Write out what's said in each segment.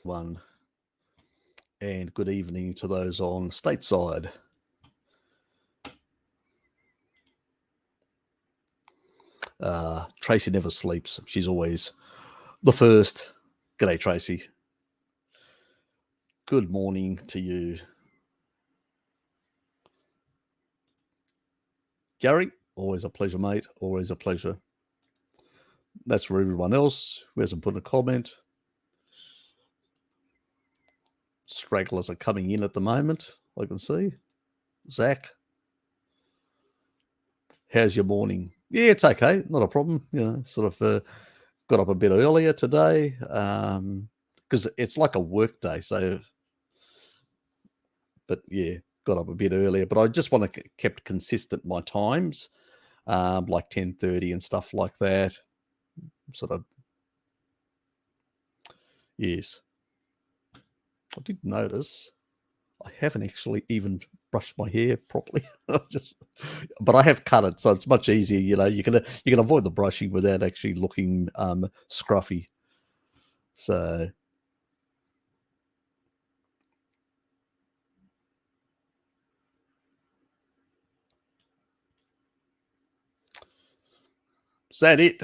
One, and good evening to those on stateside. Tracy never sleeps. She's always the first. G'day, Tracy. Good morning to you. Gary, always a pleasure, mate. Always a pleasure. That's for everyone else who hasn't put a comment. Stragglers are coming in at the moment, I can see. Zach, how's your morning? Yeah, it's okay. Not a problem. Sort of got up a bit earlier today because it's like a work day. But yeah, got up a bit earlier. But I just want to kept consistent my times, like 10:30 and stuff like that. Sort of, yes. I did notice I haven't actually even brushed my hair properly. But I have cut it, so it's much easier. You can avoid the brushing without actually looking scruffy. So is that it?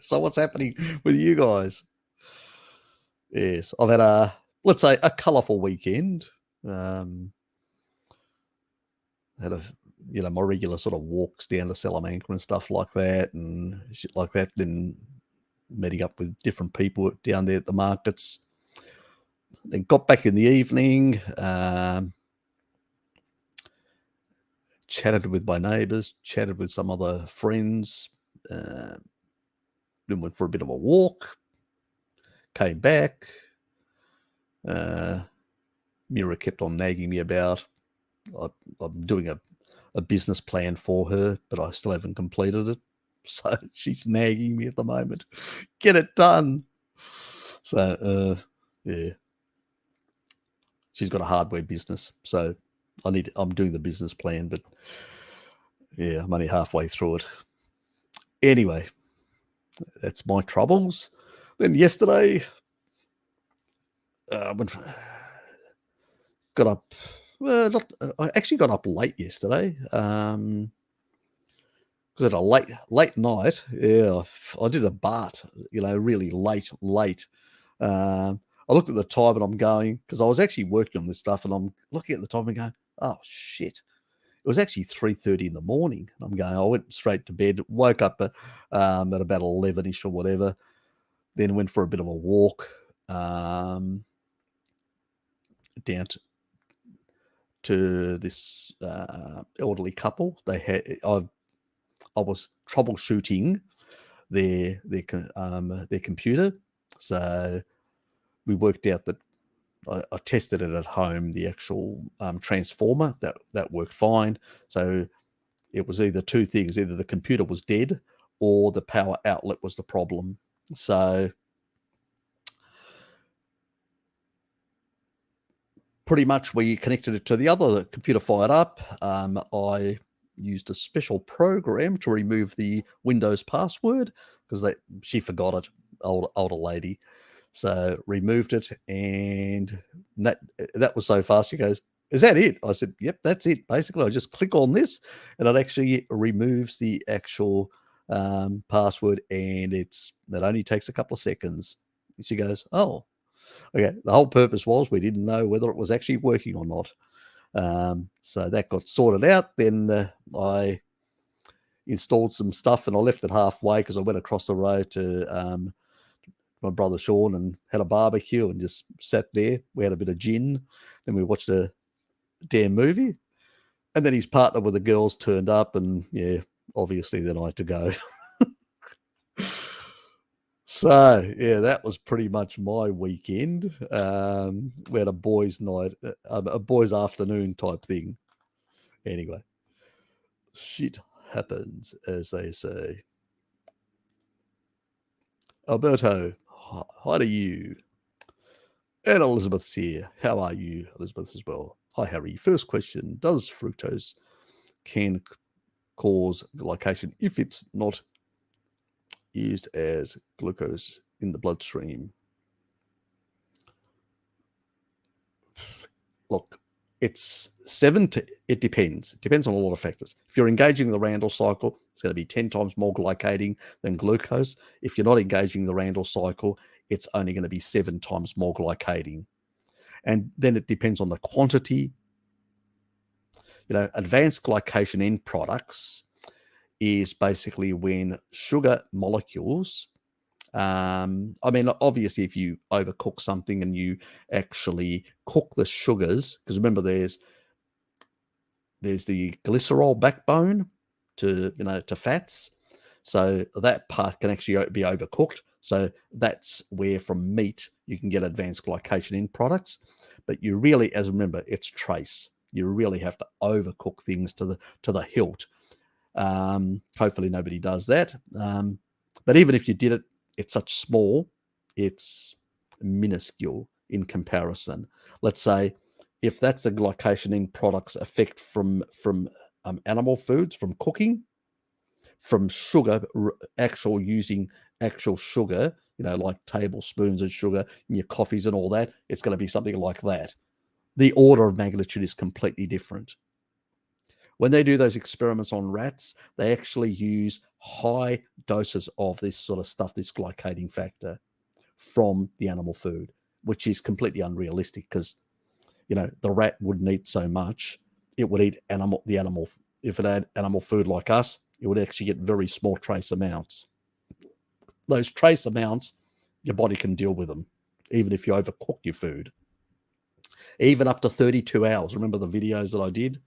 So what's happening with you guys? Yes, I've had let's say a colourful weekend. Had my regular sort of walks down to Salamanca and stuff like that and shit like that. Then meeting up with different people down there at the markets. Then got back in the evening, chatted with my neighbours, chatted with some other friends, then went for a bit of a walk, came back. Mira kept on nagging me about I'm doing a business plan for her, but I still haven't completed it. So she's nagging me at the moment. Get it done. So, yeah. She's got a hardware business, so I'm doing the business plan, but yeah, I'm only halfway through it. Anyway, that's my troubles. Then yesterday, got up. I actually got up late yesterday. Because at a late night, yeah, I did a BART. Really late. I looked at the time and I'm going, because I was actually working on this stuff, and I'm looking at the time and going, oh shit. It was actually 3:30 in the morning. And I'm going, I went straight to bed, woke up at about 11ish or whatever, then went for a bit of a walk down to this elderly couple. I was troubleshooting their computer, so we worked out that I tested it at home, the actual transformer that worked fine. So it was either two things: either the computer was dead or the power outlet was the problem. So pretty much we connected it to the other computer, fired up. I used a special program to remove the Windows password because she forgot it, older lady. So removed it, and that was so fast. She goes, "Is that it?" I said, "Yep, that's it." Basically, I just click on this, and it actually removes the actual password, and it only takes a couple of seconds. And she goes, "Oh, okay." The whole purpose was we didn't know whether it was actually working or not. So that got sorted out. Then I installed some stuff, and I left it halfway because I went across the road to my brother Sean and had a barbecue and just sat there. We had a bit of gin. Then we watched a damn movie. And then his partner with the girls turned up, and yeah, obviously then I had to go. So yeah, that was pretty much my weekend. We had a boys' night, a boys' afternoon type thing. Anyway, shit happens, as they say. Alberto, hi to you. And Elizabeth's here. How are you, Elizabeth, as well? Hi, Harry. First question: does fructose can cause glycation if it's not used as glucose in the bloodstream? look, it's it depends. It depends on a lot of factors. If you're engaging the Randall cycle, it's going to be 10 times more glycating than glucose. If you're not engaging the Randall cycle, it's only going to be 7 times more glycating. And then it depends on the quantity. Advanced glycation end products is basically when sugar molecules, obviously if you overcook something and you actually cook the sugars, because remember there's the glycerol backbone to fats. So that part can actually be overcooked. So that's where from meat you can get advanced glycation end products. But you really, remember, it's trace. You really have to overcook things to the hilt. Hopefully nobody does that. But even if you did it, it's such small, it's minuscule in comparison. Let's say if that's the glycation end products effect from animal foods, from cooking, from sugar, using actual sugar, like tablespoons of sugar in your coffees and all that, it's going to be something like that. The order of magnitude is completely different. When they do those experiments on rats, they actually use high doses of this sort of stuff, this glycating factor from the animal food, which is completely unrealistic because, the rat wouldn't eat so much. It would eat if it had animal food like us, it would actually get very small trace amounts. Those trace amounts, your body can deal with them, even if you overcook your food. Even up to 32 hours. Remember the videos that I did?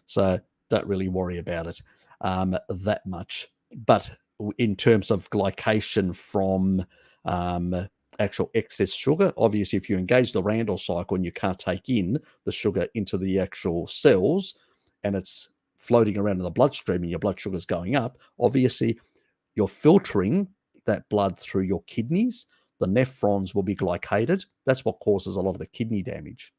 So don't really worry about it that much. But in terms of glycation from actual excess sugar, obviously if you engage the Randall cycle and you can't take in the sugar into the actual cells and it's floating around in the bloodstream and your blood sugar is going up, obviously you're filtering that blood through your kidneys. The nephrons will be glycated. That's what causes a lot of the kidney damage.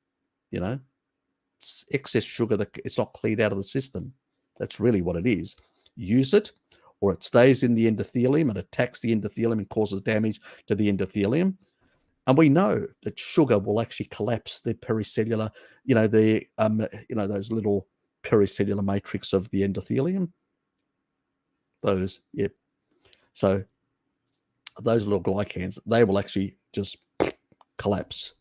It's excess sugar that it's not cleared out of the system. That's really what it is. Use it, or it stays in the endothelium and attacks the endothelium and causes damage to the endothelium. And we know that sugar will actually collapse the pericellular, those little pericellular matrix of the endothelium. So those little glycans, they will actually just collapse.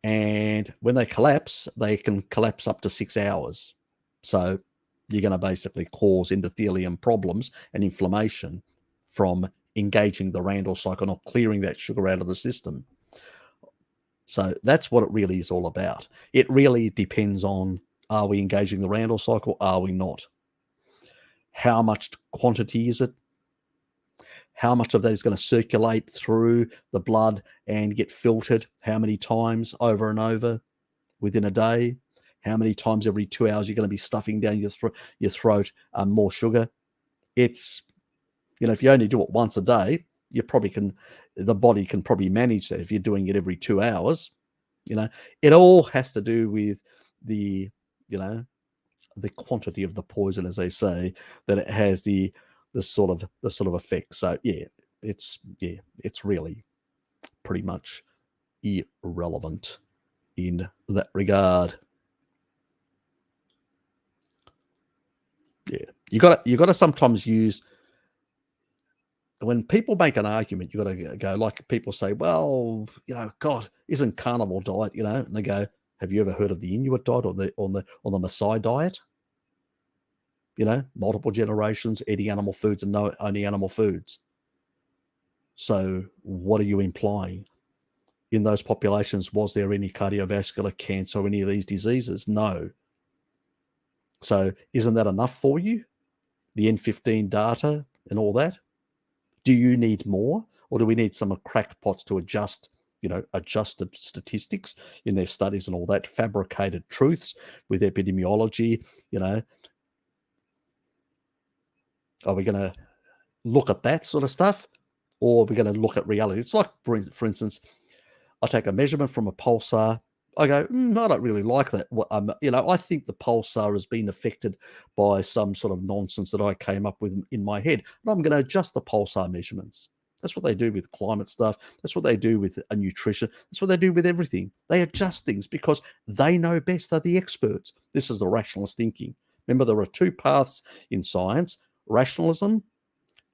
And when they collapse, they can collapse up to 6 hours. So you're going to basically cause endothelium problems and inflammation from engaging the Randall cycle, not clearing that sugar out of the system. So that's what it really is all about. It really depends on, are we engaging the Randall cycle? Are we not? How much quantity is it? How much of that is going to circulate through the blood and get filtered? How many times over and over within a day? How many times every 2 hours you're going to be stuffing down your throat more sugar? It's, if you only do it once a day, the body can probably manage that. If you're doing it every 2 hours, it all has to do with the quantity of the poison, as they say, that it has the sort of effect. So it's really pretty much irrelevant in that regard. You got to sometimes use, when people make an argument, you got to go, like people say, well, God, isn't carnivore diet, and they go, have you ever heard of the Inuit diet or the Maasai diet? Multiple generations eating animal foods and only animal foods. So what are you implying? In those populations, was there any cardiovascular cancer or any of these diseases? No. So isn't that enough for you? The N15 data and all that? Do you need more? Or do we need some crackpots to adjust the statistics in their studies and all that, fabricated truths with epidemiology? Are we going to look at that sort of stuff, or are we going to look at reality? It's like, for instance, I take a measurement from a pulsar. I go, I don't really like that. I think the pulsar has been affected by some sort of nonsense that I came up with in my head, and I'm going to adjust the pulsar measurements. That's what they do with climate stuff. That's what they do with nutrition. That's what they do with everything. They adjust things because they know best. They're the experts. This is the rationalist thinking. Remember, there are two paths in science: rationalism,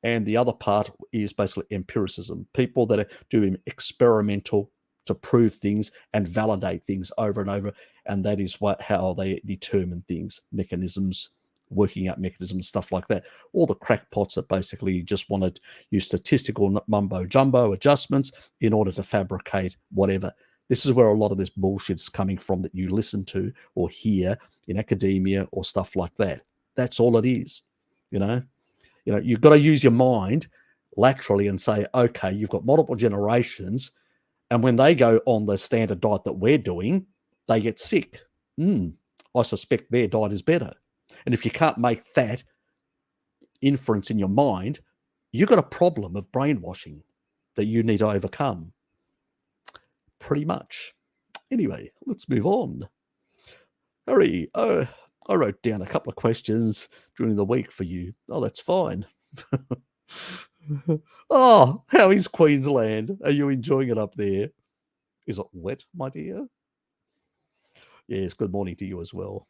and the other part is basically empiricism. People that are doing experimental to prove things and validate things over and over, and that is how they determine things, mechanisms, working out mechanisms, stuff like that. All the crackpots that basically just want to use statistical mumbo jumbo adjustments in order to fabricate whatever. This is where a lot of this bullshit is coming from that you listen to or hear in academia or stuff like that. That's all it is. You've got to use your mind laterally and say, okay, you've got multiple generations, and when they go on the standard diet that we're doing, they get sick. I suspect their diet is better. And if you can't make that inference in your mind, you've got a problem of brainwashing that you need to overcome. Pretty much. Anyway, let's move on. Harry, I wrote down a couple of questions during the week for you. Oh, that's fine. Oh, how is Queensland? Are you enjoying it up there? Is it wet, my dear? Yes, good morning to you as well.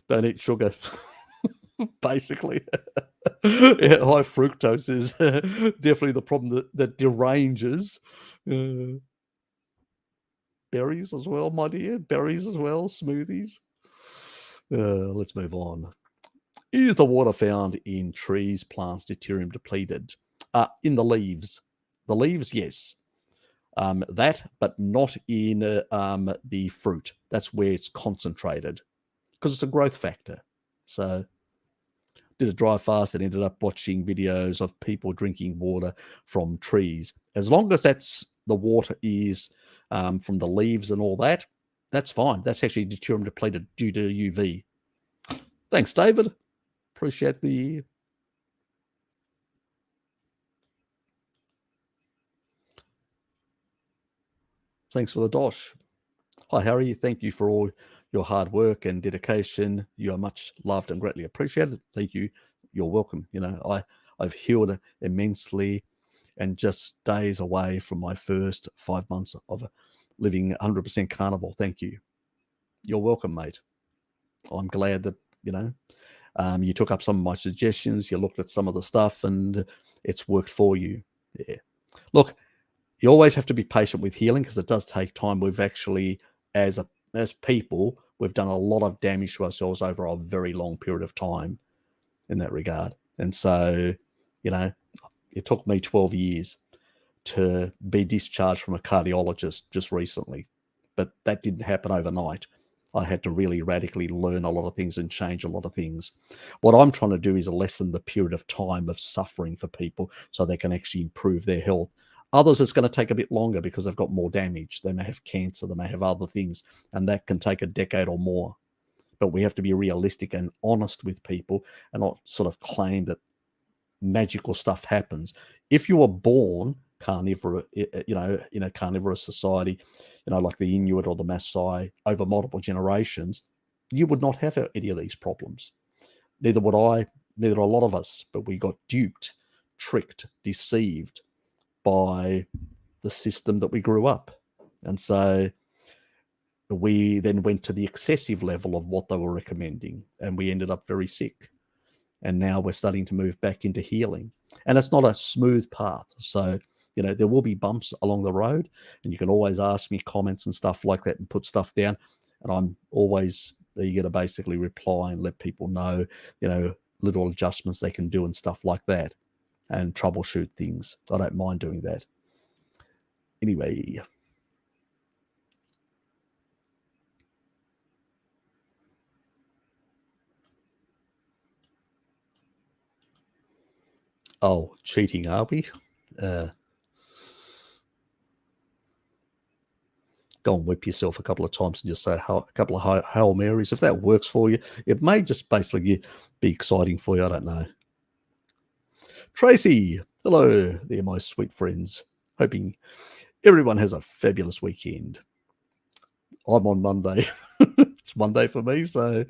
Don't eat sugar, basically. Yeah, high fructose is definitely the problem that deranges. Berries as well, my dear. Berries as well, smoothies. Let's move on. Is the water found in trees, plants, deuterium depleted? In the leaves. The leaves, yes. That, but not in the fruit. That's where it's concentrated because it's a growth factor. So did a dry fast and ended up watching videos of people drinking water from trees. As long as the water is from the leaves and all that, that's fine. That's actually deuterium depleted due to UV. Thanks, David. Appreciate the... Thanks for the dosh. Hi, Harry. Thank you for all your hard work and dedication. You are much loved and greatly appreciated. Thank you. You're welcome. I've healed immensely and just days away from my first 5 months of living 100% carnivore. Thank you. You're welcome, mate. I'm glad that, you took up some of my suggestions. You looked at some of the stuff and it's worked for you. Yeah. Look, you always have to be patient with healing because it does take time. We've actually, as people, we've done a lot of damage to ourselves over a very long period of time in that regard. And so, it took me 12 years to be discharged from a cardiologist just recently, but that didn't happen overnight. I had to really radically learn a lot of things and change a lot of things. What I'm trying to do is lessen the period of time of suffering for people so they can actually improve their health. Others, it's going to take a bit longer because they've got more damage. They may have cancer, they may have other things, and that can take a decade or more. But we have to be realistic and honest with people and not sort of claim that magical stuff happens. If you were born carnivore, in a carnivorous society, like the Inuit or the Maasai over multiple generations, you would not have any of these problems. Neither would I, neither a lot of us, but we got duped, tricked, deceived by the system that we grew up. And so we then went to the excessive level of what they were recommending, and we ended up very sick. And now we're starting to move back into healing. And it's not a smooth path. So, there will be bumps along the road, and you can always ask me comments and stuff like that and put stuff down. And I'm always eager to basically reply and let people know, little adjustments they can do and stuff like that, and troubleshoot things. I don't mind doing that. Anyway. Oh, cheating, are we? Go and whip yourself a couple of times and just say a couple of Hail Marys. If that works for you, it may just basically be exciting for you. I don't know. Tracy, hello there, my sweet friends. Hoping everyone has a fabulous weekend. I'm on Monday. It's Monday for me. So,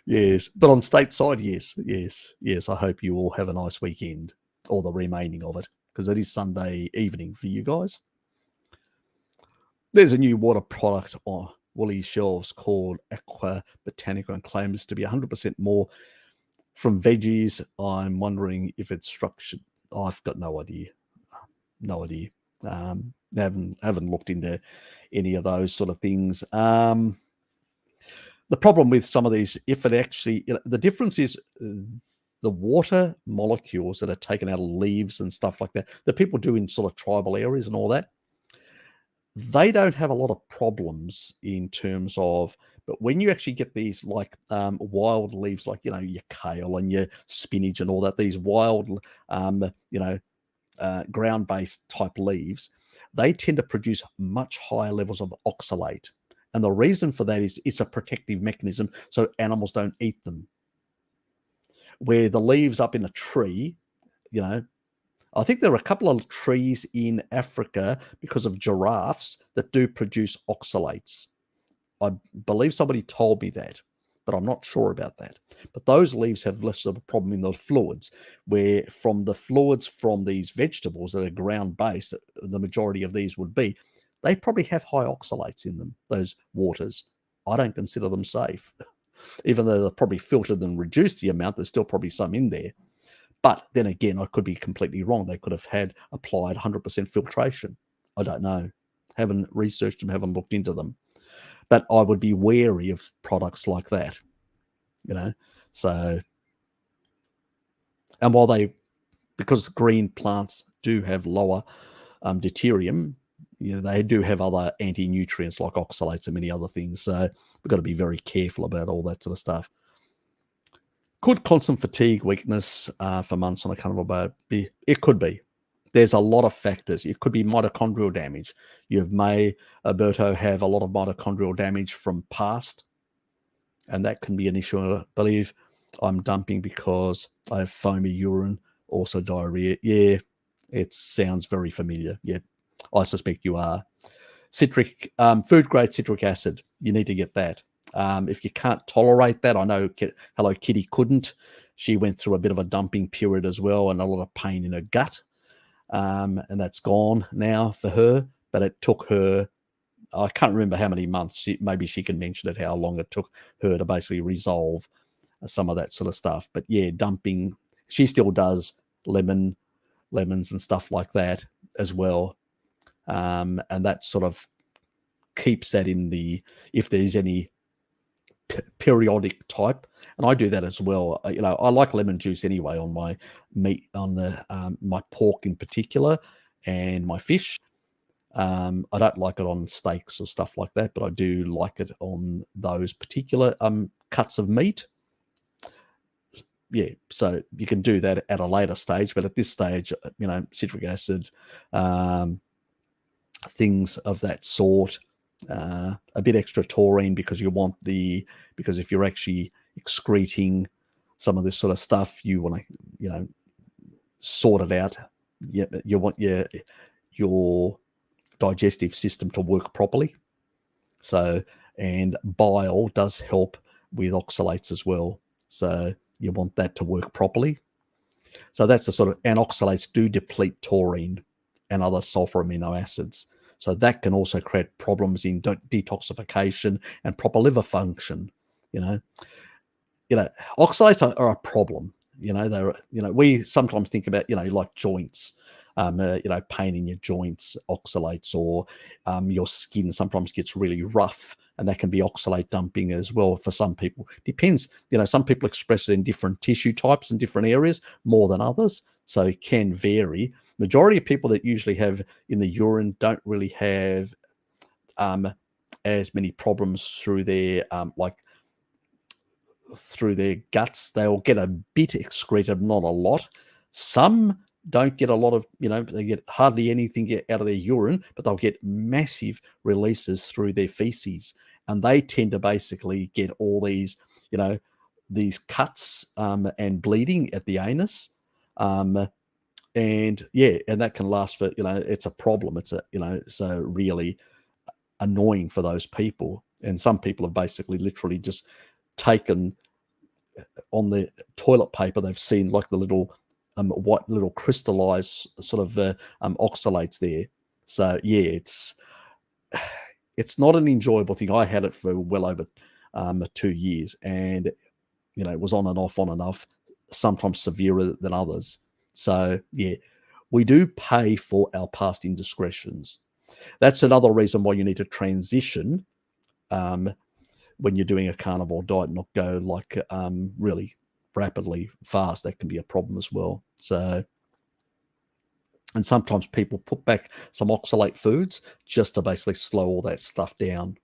yes. But on stateside, yes. I hope you all have a nice weekend, or the remaining of it, because it is Sunday evening for you guys. There's a new water product on Woolies shelves called Aquabotanica and claims to be 100% more from veggies. I'm wondering if it's structured. I've got no idea. No idea. Haven't looked into any of those sort of things. The problem with some of these, if it actually, the difference is the water molecules that are taken out of leaves and stuff like that, that people do in sort of tribal areas and all that, they don't have a lot of problems in terms of, but when you actually get these like wild leaves, like, your kale and your spinach and all that, these wild, ground-based type leaves, they tend to produce much higher levels of oxalate. And the reason for that is it's a protective mechanism so animals don't eat them. Where the leaves up in a tree, I think there are a couple of trees in Africa because of giraffes that do produce oxalates. I believe somebody told me that, but I'm not sure about that. But those leaves have less of a problem in the fluids, where from the fluids from these vegetables that are ground-based, the majority of these would be, they probably have high oxalates in them, those waters. I don't consider them safe. Even though they're probably filtered and reduced the amount, there's still probably some in there. But then again, I could be completely wrong. They could have had applied 100% filtration. I don't know. Haven't researched them, haven't looked into them. But I would be wary of products like that, So, and while because green plants do have lower deuterium, they do have other anti-nutrients like oxalates and many other things. So we've got to be very careful about all that sort of stuff. Could constant fatigue, weakness for months on a carnivore be? It could be. There's a lot of factors. It could be mitochondrial damage. You may, Alberto, have a lot of mitochondrial damage from past, and that can be an issue. I believe I'm dumping because I have foamy urine, also diarrhea. Yeah, it sounds very familiar. Yeah, I suspect you are. Food-grade citric acid. You need to get that. If you can't tolerate that, I know Hello Kitty couldn't. She went through a bit of a dumping period as well and a lot of pain in her gut. And that's gone now for her. But it took her, I can't remember how many months. Maybe she can mention it, how long it took her to basically resolve some of that sort of stuff. But yeah, dumping, she still does lemons and stuff like that as well. And that sort of keeps that in if there's any periodic type, and I do that as well. I like lemon juice anyway on my meat, on my pork in particular, and my fish. I don't like it on steaks or stuff like that, but I do like it on those particular cuts of meat. Yeah, so you can do that at a later stage, but at this stage, citric acid, things of that sort. A bit extra taurine because because if you're actually excreting some of this sort of stuff, you want to sort it out. You want your digestive system to work properly. So, and bile does help with oxalates as well. So you want that to work properly. So that's the sort of, and oxalates do deplete taurine and other sulfur amino acids. So that can also create problems in detoxification and proper liver function. Oxalates are a problem. We sometimes think about, like joints, pain in your joints, oxalates, or your skin sometimes gets really rough, and that can be oxalate dumping as well for some people. Depends, some people express it in different tissue types and different areas more than others. So it can vary. Majority of people that usually have in the urine don't really have as many problems through their through their guts. They'll get a bit excreted, not a lot. Some don't get a lot of, they get hardly anything out of their urine, but they'll get massive releases through their feces. And they tend to basically get all these, these cuts and bleeding at the anus. And that can last for, it's a problem. It's so really annoying for those people. And some people have basically literally just taken on the toilet paper, they've seen like the little white little crystallized sort of oxalates there. So yeah, it's not an enjoyable thing. I had it for well over 2 years, and it was on and off, sometimes severer than others. So yeah, we do pay for our past indiscretions. That's another reason why you need to transition when you're doing a carnivore diet, not go like really rapidly fast. That can be a problem as well. So, and sometimes people put back some oxalate foods just to basically slow all that stuff down.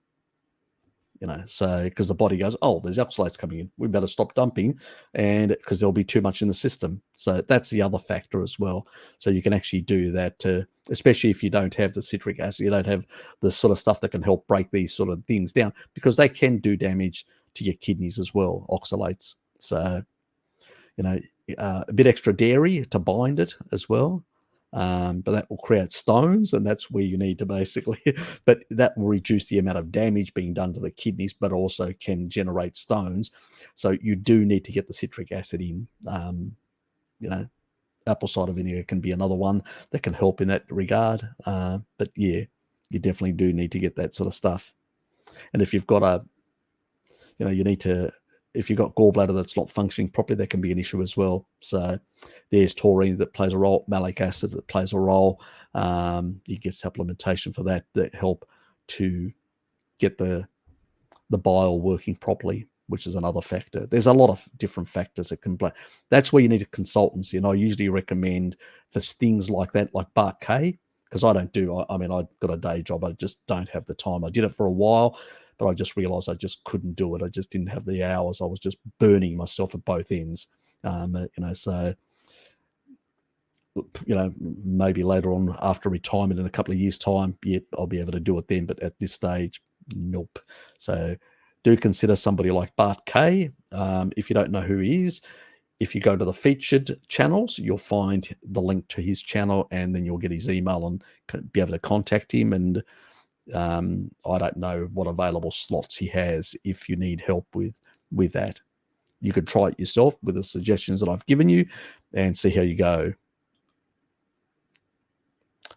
So because the body goes, oh, there's oxalates coming in, we better stop dumping, and because there'll be too much in the system. So that's the other factor as well. So you can actually do that, especially if you don't have the citric acid, you don't have the sort of stuff that can help break these sort of things down, because they can do damage to your kidneys as well, oxalates. So, a bit extra dairy to bind it as well. But that will create stones, and that's where you need to basically, but that will reduce the amount of damage being done to the kidneys, but also can generate stones. So you do need to get the citric acid in. Apple cider vinegar can be another one that can help in that regard. But yeah, you definitely do need to get that sort of stuff. And if you've got you need to, if you've got gallbladder that's not functioning properly, that can be an issue as well. So there's taurine that plays a role, malic acid that plays a role. You get supplementation for that help to get the bile working properly, which is another factor. There's a lot of different factors that can play. That's where you need a consultancy. And I usually recommend for things like that, like Bark K, because I don't do, I've got a day job. I just don't have the time. I did it for a while, but I just realized I just couldn't do it. I just didn't have the hours. I was just burning myself at both ends. So, maybe later on after retirement in a couple of years' time, yeah, I'll be able to do it then. But at this stage, nope. So do consider somebody like Bart K. If you don't know who he is, if you go to the featured channels, you'll find the link to his channel, and then you'll get his email and be able to contact him. And I don't know what available slots he has if you need help with that. You could try it yourself with the suggestions that I've given you and see how you go.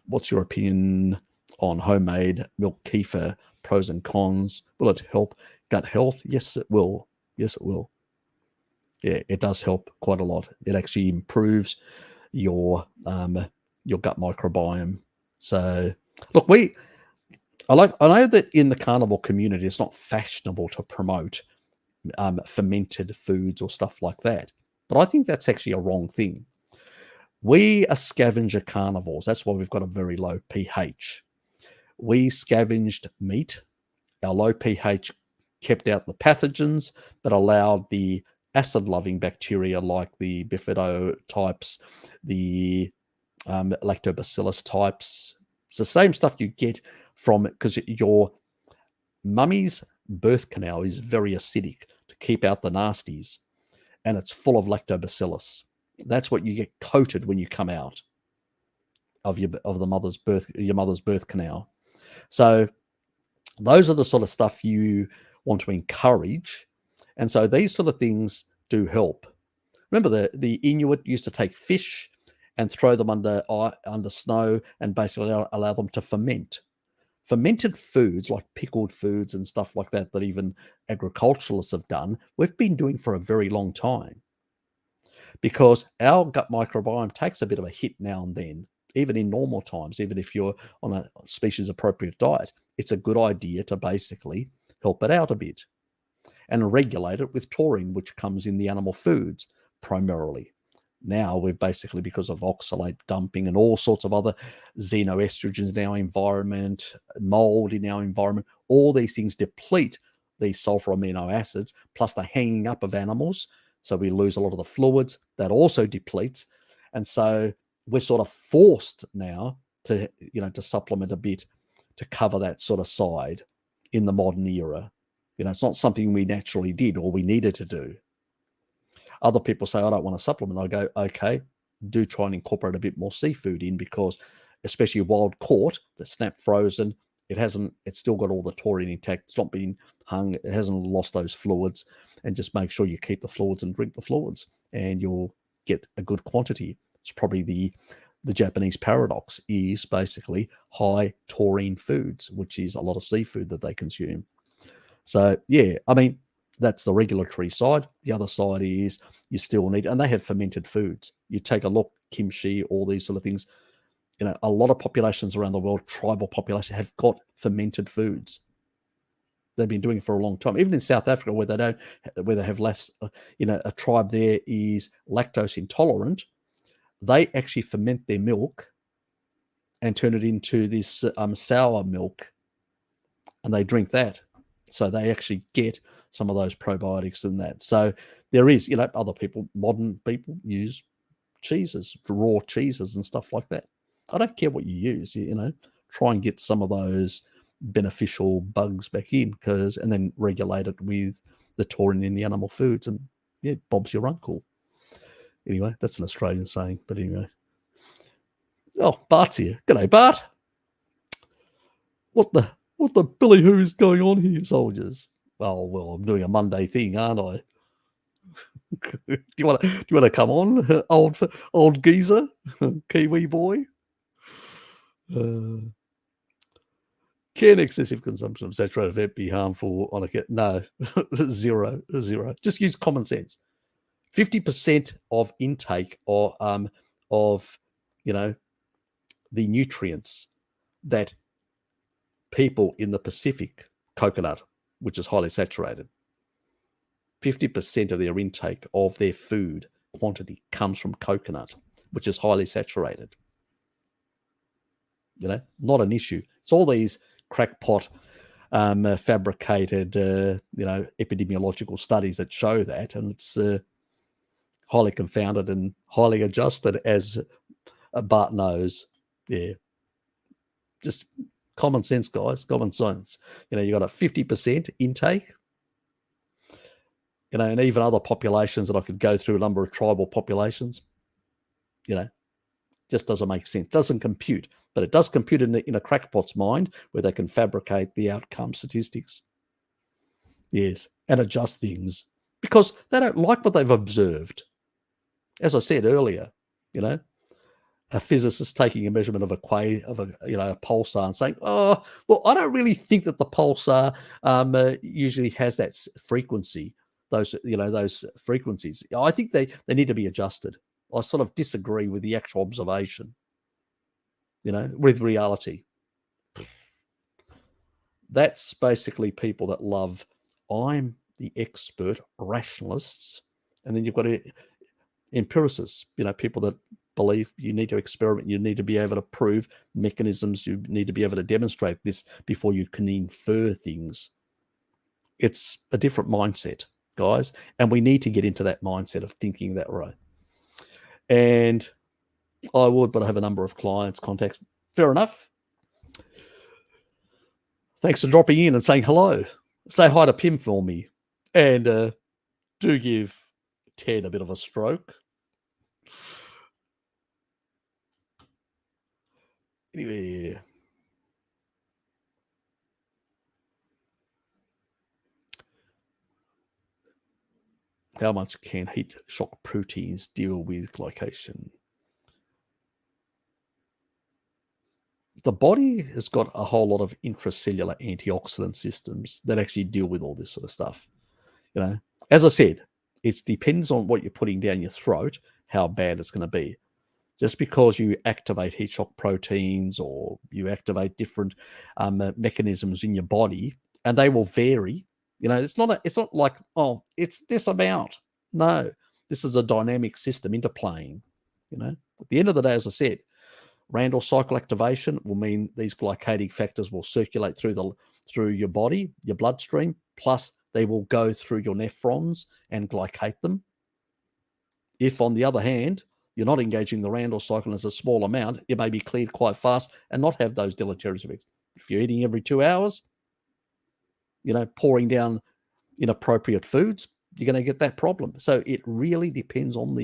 What's your opinion on homemade milk kefir? Pros and cons. Will it help gut health? Yes, it will. Yes, it will. Yeah, it does help quite a lot. It actually improves your gut microbiome. So look, I know that in the carnivore community, it's not fashionable to promote fermented foods or stuff like that. But I think that's actually a wrong thing. We are scavenger carnivores. That's why we've got a very low pH. We scavenged meat. Our low pH kept out the pathogens, but allowed the acid-loving bacteria like the Bifido types, the lactobacillus types. It's the same stuff you get from it, because your mummy's birth canal is very acidic to keep out the nasties, and it's full of lactobacillus. That's what you get coated when you come out of your mother's birth canal. So those are the sort of stuff you want to encourage. And so these sort of things do help. Remember, the Inuit used to take fish and throw them under snow and basically allow them to ferment. Fermented foods like pickled foods and stuff like that even agriculturalists have done, we've been doing for a very long time. Because our gut microbiome takes a bit of a hit now and then, even in normal times, even if you're on a species appropriate diet. It's a good idea to basically help it out a bit and regulate it with taurine, which comes in the animal foods primarily. Now we've basically, because of oxalate dumping and all sorts of other xenoestrogens in our environment, mold in our environment, all these things deplete these sulfur amino acids, plus the hanging up of animals. So we lose a lot of the fluids. That also depletes. And so we're sort of forced now to supplement a bit to cover that sort of side in the modern era. It's not something we naturally did or we needed to do. Other people say, I don't want to supplement. I go, okay, do try and incorporate a bit more seafood in, because especially wild caught, the snap frozen, it's still got all the taurine intact. It's not been hung. It hasn't lost those fluids. And just make sure you keep the fluids and drink the fluids, and you'll get a good quantity. It's probably the Japanese paradox is basically high taurine foods, which is a lot of seafood that they consume. So, yeah, I mean, that's the regulatory side. The other side is you still need, and they have fermented foods. You take a look, kimchi, all these sort of things. A lot of populations around the world, tribal populations, have got fermented foods. They've been doing it for a long time. Even in South Africa, where they have less, a tribe there is lactose intolerant. They actually ferment their milk and turn it into this sour milk, and they drink that. So they actually get some of those probiotics in that. So there is, other people, modern people use cheeses, raw cheeses and stuff like that. I don't care what you use, try and get some of those beneficial bugs back in, and then regulate it with the taurine in the animal foods, and yeah, Bob's your uncle. Anyway, that's an Australian saying, but anyway. Oh, Bart's here. G'day, Bart. What the Billy Who is going on here, soldiers? Oh, well, I'm doing a Monday thing, aren't I? do you want to come on, old geezer, Kiwi boy? Can excessive consumption of saturated fat be harmful on a cat? No, zero. Just use common sense. 50% of intake of the nutrients that people in the Pacific, coconut, which is highly saturated, 50% of their intake of their food quantity comes from coconut, which is highly saturated. Not an issue. It's all these crackpot, fabricated, epidemiological studies that show that, and it's highly confounded and highly adjusted, as Bart knows. Yeah, just common sense, guys. Common sense. You got a 50% intake. And even other populations that I could go through, a number of tribal populations. Just doesn't make sense. Doesn't compute, but it does compute in a crackpot's mind, where they can fabricate the outcome statistics. Yes, and adjust things because they don't like what they've observed. As I said earlier, a physicist taking a measurement of a pulsar and saying, "Oh, well, I don't really think that the pulsar usually has that frequency. Those frequencies. I think they need to be adjusted." I sort of disagree with the actual observation, with reality. That's basically people that love, I'm the expert, rationalists. And then you've got empiricists, people that believe you need to experiment, you need to be able to prove mechanisms, you need to be able to demonstrate this before you can infer things. It's a different mindset, guys. And we need to get into that mindset of thinking that way. And I would, but I have a number of clients, contacts. Fair enough. Thanks for dropping in and saying hello. Say hi to Pim for me. And do give Ted a bit of a stroke. Anyway. How much can heat shock proteins deal with glycation? The body has got a whole lot of intracellular antioxidant systems that actually deal with all this sort of stuff. As I said, it depends on what you're putting down your throat, how bad it's going to be. Just because you activate heat shock proteins or you activate different mechanisms in your body, and they will vary. It's not like, oh, it's this amount. No, this is a dynamic system interplaying. At the end of the day, as I said, Randall cycle activation will mean these glycating factors will circulate through your body, your bloodstream, plus they will go through your nephrons and glycate them. If, on the other hand, you're not engaging the Randall cycle as a small amount, it may be cleared quite fast and not have those deleterious effects. If you're eating every 2 hours, pouring down inappropriate foods, you're going to get that problem. So it really depends on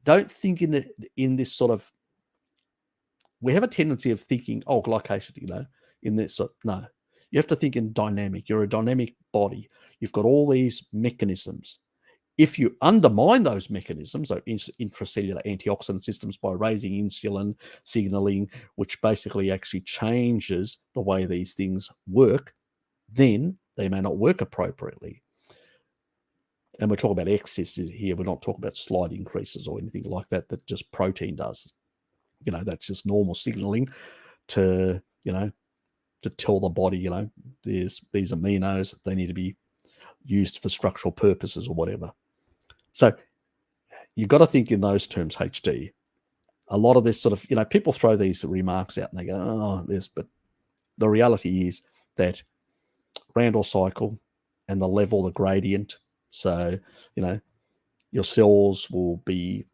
don't think in this sort of, we have a tendency of thinking, oh, glycation, in this. No, you have to think in dynamic. You're a dynamic body. You've got all these mechanisms. If you undermine those mechanisms, so intracellular antioxidant systems, by raising insulin signaling, which basically actually changes the way these things work, then they may not work appropriately. And we're talking about excess here. We're not talking about slight increases or anything like that just protein does. That's just normal signaling to, to tell the body, there's these aminos, they need to be used for structural purposes or whatever. So you've got to think in those terms, HD. A lot of this sort of, people throw these remarks out and they go, oh, this, but the reality is that Randall cycle and the level, the gradient. So, your cells will be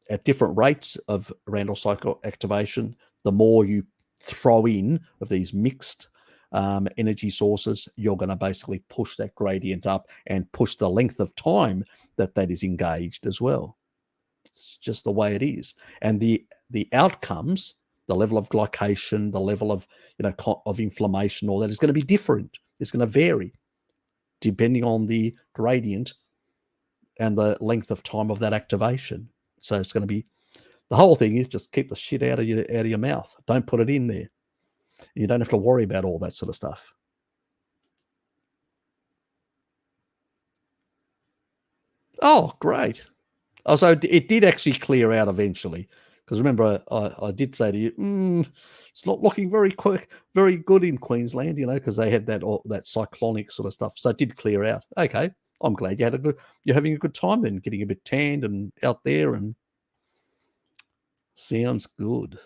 at different rates of Randall cycle activation. The more you throw in of these mixed energy sources, you're going to basically push that gradient up and push the length of time that is engaged as well. It's just the way it is. And the outcomes, the level of glycation, the level of, of inflammation, all that is going to be different. It's going to vary depending on the gradient and the length of time of that activation. So it's going to be, the whole thing is just keep the shit out of your mouth. Don't put it in there. You don't have to worry about all that sort of stuff. Oh, great. Oh, so it did actually clear out eventually. Because remember, I did say to you, it's not looking very good in Queensland, because they had that cyclonic sort of stuff. So it did clear out. Okay, I'm glad you're having a good time then, getting a bit tanned and out there, and sounds good.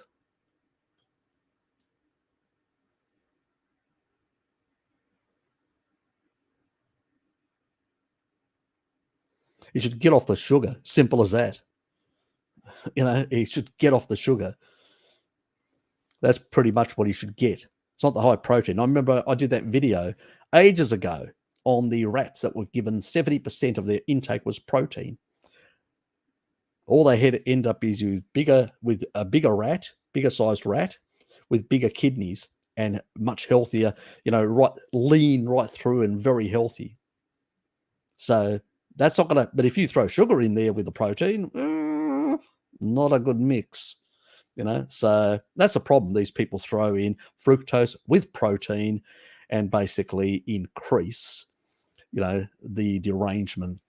You should get off the sugar. Simple as that. He should get off the sugar. That's pretty much what he should get. It's not the high protein. I remember I did that video ages ago on the rats that were given 70% of their intake was protein. All they had to end up is with a bigger sized rat with bigger kidneys and much healthier, lean right through and very healthy. So that's not going to, but if you throw sugar in there with the protein, not a good mix. So that's a problem. These people throw in fructose with protein and basically increase, the derangement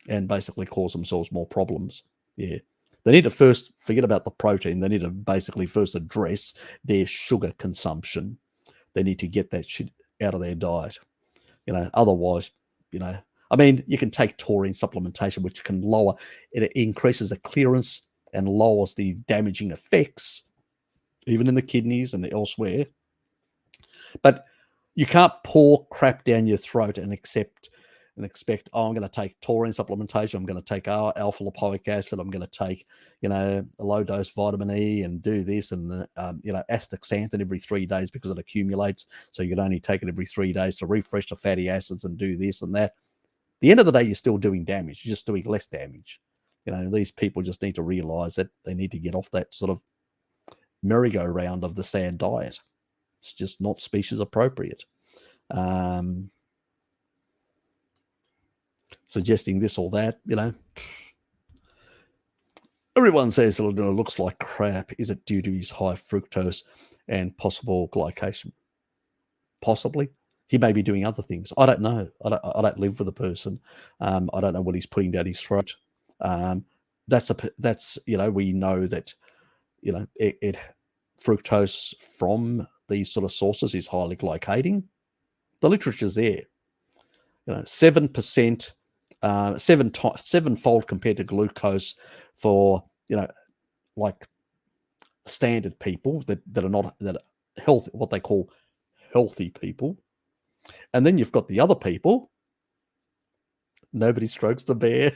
and basically cause themselves more problems. Yeah. They need to first forget about the protein. They need to basically first address their sugar consumption. They need to get that shit out of their diet. Otherwise, you can take taurine supplementation, which can it increases the clearance and lowers the damaging effects, even in the kidneys and elsewhere. But you can't pour crap down your throat and expect, I'm going to take taurine supplementation, I'm going to take alpha lipoic acid, I'm going to take, a low dose vitamin E and do this and, astaxanthin every 3 days because it accumulates. So you can only take it every 3 days to refresh the fatty acids and do this and that. At the end of the day, you're still doing damage. You're just doing less damage. These people just need to realize that they need to get off that sort of merry-go-round of the sad diet. It's just not species appropriate. Suggesting this or that, everyone says it looks like crap. Is it due to his high fructose and possible glycation? Possibly. He may be doing other things. I don't know. I don't live with the person. I don't know what he's putting down his throat. That's we know that fructose from these sort of sources is highly glycating. The literature's there. 7%, sevenfold compared to glucose for like standard people that are not healthy, what they call healthy people. And then you've got the other people. Nobody strokes the bear.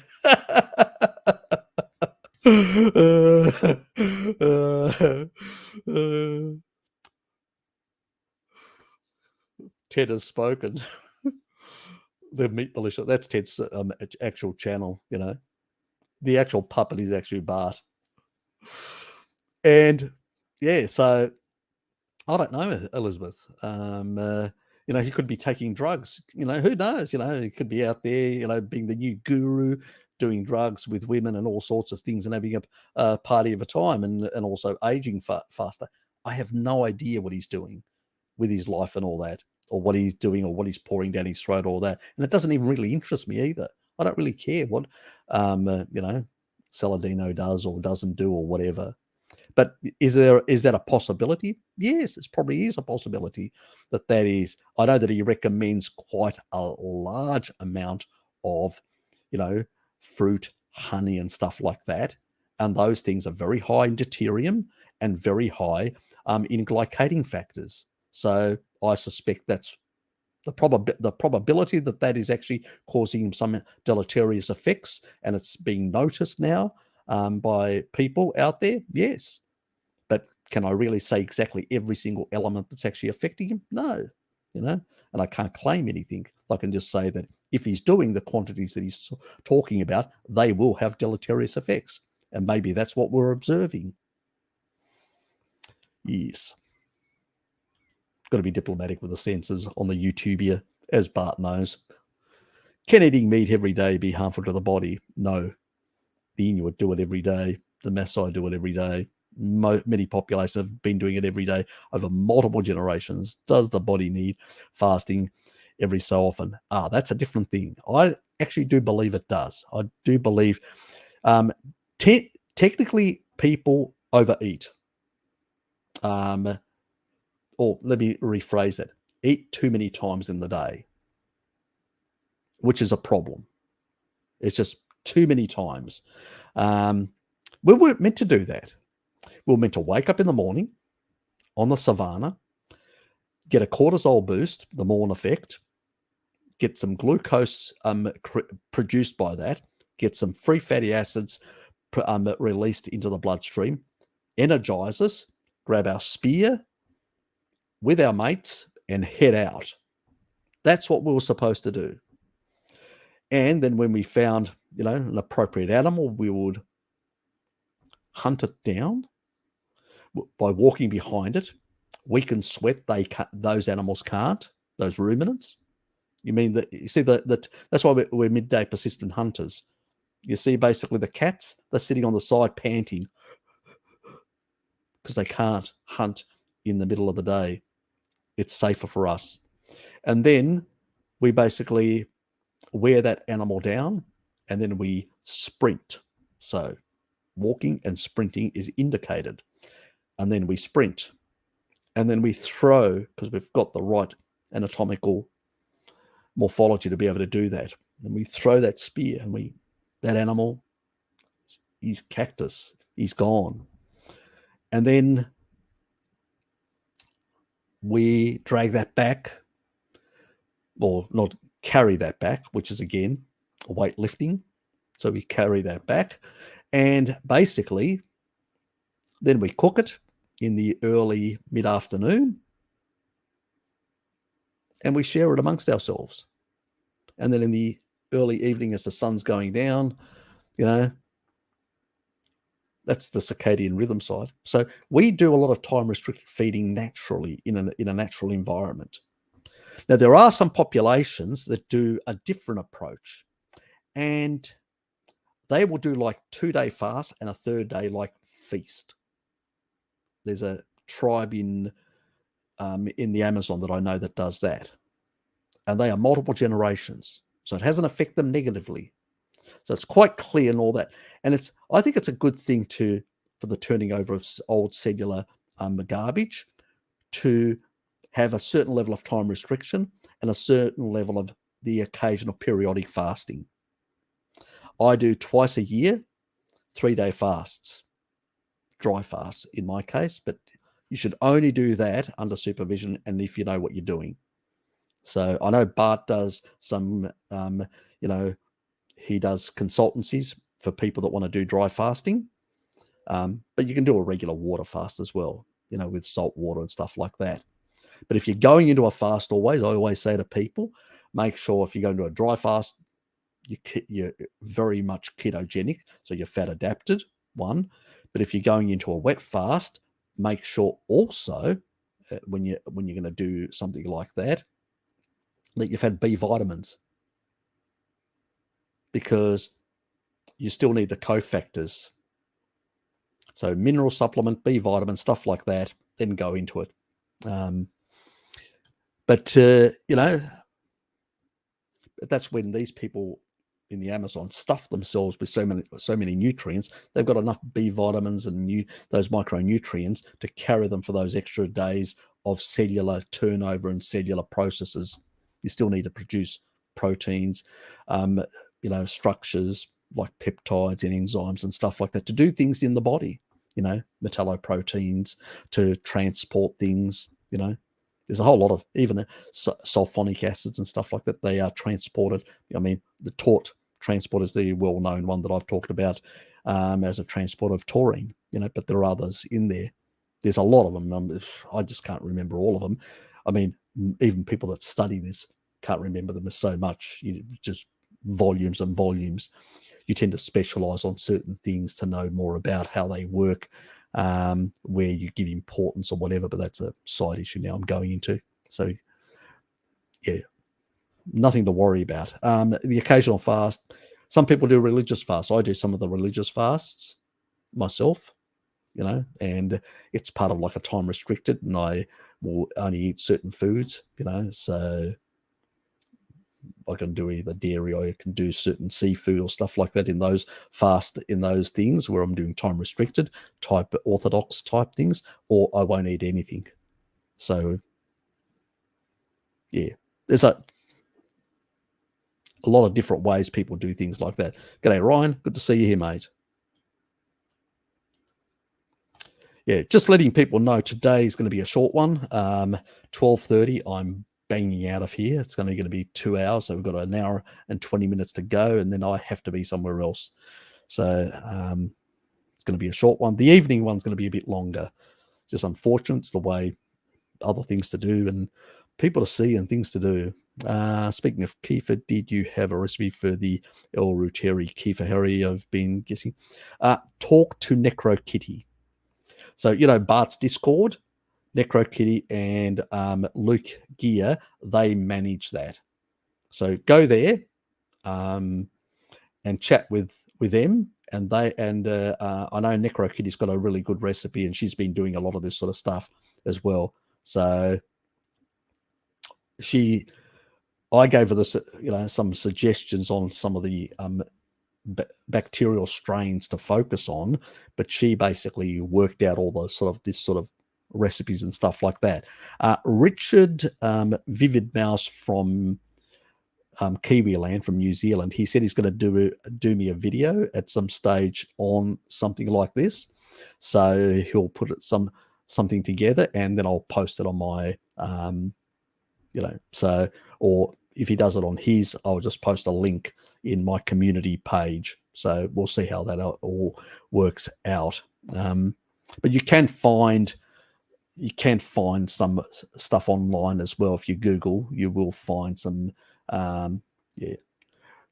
Ted has spoken. The Meat Militia. That's Ted's actual channel. The actual puppet is actually Bart. And yeah, so I don't know, Elizabeth. He could be taking drugs. Who knows? He could be out there, being the new guru, doing drugs with women and all sorts of things, and having a party of a time, and also aging faster. I have no idea what he's doing with his life and all that, or what he's doing, or what he's pouring down his throat, all that. And it doesn't even really interest me either. I don't really care what, Saladino does or doesn't do or whatever. But is that a possibility? Yes, it probably is a possibility that is. I know that he recommends quite a large amount of, fruit, honey, and stuff like that. And those things are very high in deuterium and very high in glycating factors. So I suspect that's the probability that is actually causing some deleterious effects, and it's being noticed now by people out there. Yes, but can I really say exactly every single element that's actually affecting him? No, and I can't claim anything. I can just say that if he's doing the quantities that he's talking about, they will have deleterious effects, and maybe that's what we're observing. Yes. Got to be diplomatic with the censors on the YouTube here, as Bart knows. Can eating meat every day be harmful to the body? No. The Inuit do it every day. The Maasai do it every day. Many populations have been doing it every day over multiple generations. Does the body need fasting every so often? That's a different thing. I actually do believe it does. I do believe technically people overeat. Or let me rephrase that. Eat too many times in the day, which is a problem. It's just too many times. We weren't meant to do that. We were meant to wake up in the morning on the savannah, get a cortisol boost, the morn effect, get some glucose produced by that, get some free fatty acids released into the bloodstream, energize us, grab our spear with our mates, and head out. That's what we were supposed to do. And then when we found, an appropriate animal, we would hunt it down by walking behind it. We can sweat. Those animals can't. Those ruminants. You mean that? You see that? That's why we're midday persistent hunters. You see, basically the cats, they're sitting on the side panting because they can't hunt in the middle of the day. It's safer for us. And then we basically wear that animal down, and then we sprint. So walking and sprinting is indicated. And then we sprint. And then we throw, because we've got the right anatomical morphology to be able to do that. And we throw that spear, and that animal, he's cactus. He's gone. And then we drag that back, or not carry that back, which is again weightlifting. So we carry that back, and basically then we cook it in the early mid-afternoon, and we share it amongst ourselves. And then in the early evening, as the sun's going down, that's the circadian rhythm side. So we do a lot of time restricted feeding naturally in a natural environment. Now, there are some populations that do a different approach, and they will do like 2-day fast and a third day like feast. There's a tribe in the Amazon that I know that does that, and they are multiple generations, so it hasn't affected them negatively. So it's quite clear and all that, and I think it's a good thing for the turning over of old cellular garbage to have a certain level of time restriction and a certain level of the occasional periodic fasting. I do twice a year, 3-day fasts, dry fasts in my case, but you should only do that under supervision and if you know what you're doing. So I know Bart does some, he does consultancies for people that want to do dry fasting, but you can do a regular water fast as well, with salt water and stuff like that. But if you're going into a fast I always say to people, make sure if you're going to a dry fast, you're very much ketogenic, so you're fat adapted, one. But if you're going into a wet fast, make sure also, when you're going to do something like that, that you've had B vitamins, because you still need the cofactors. So mineral supplement, B vitamin, stuff like that, then go into it. But that's when these people in the Amazon stuff themselves with so many nutrients. They've got enough B vitamins and those micronutrients to carry them for those extra days of cellular turnover and cellular processes. You still need to produce proteins, structures like peptides and enzymes and stuff like that to do things in the body, metalloproteins to transport things, There's a whole lot of even sulfonic acids and stuff like that. They are transported. I mean, the taut transport is the well-known one that I've talked about as a transport of taurine, but there are others in there. There's a lot of them. I just can't remember all of them. I mean, even people that study this can't remember them. As so much, just volumes and volumes. You tend to specialize on certain things to know more about how they work, where you give importance or whatever, but that's a side issue now I'm going into. So yeah, nothing to worry about. The occasional fast, some people do religious fasts. I do some of the religious fasts myself, and it's part of like a time restricted, and I will only eat certain foods, so I can do either dairy or I can do certain seafood or stuff like that in those things where I'm doing time restricted type orthodox type things, or I won't eat anything. So yeah, there's a lot of different ways people do things like that. G'day, Ryan. Good to see you here, mate. Yeah, just letting people know today is going to be a short one. 12:30, I'm banging out of here. It's only going to be 2 hours, so we've got an hour and 20 minutes to go, and then I have to be somewhere else. So it's going to be a short one. The evening one's going to be a bit longer. Just unfortunate. It's the way, other things to do and people to see and things to do. Speaking of kefir, did you have a recipe for the El Ruteri kefir, Harry? I've been guessing. Talk to Necro Kitty. So, Bart's Discord, Necro Kitty and Luke Gear, they manage that. So go there and chat with them. And I know Necro Kitty's got a really good recipe, and she's been doing a lot of this sort of stuff as well. So I gave her this, some suggestions on some of the bacterial strains to focus on, but she basically worked out all the this sort of recipes and stuff like that. Richard Vivid Mouse from Kiwiland from New Zealand, he said he's going to do me a video at some stage on something like this. So he'll put something together, and then I'll post it on my or if he does it on his, I'll just post a link in my community page. So we'll see how that all works out. But you can find some stuff online as well. If you Google, you will find some.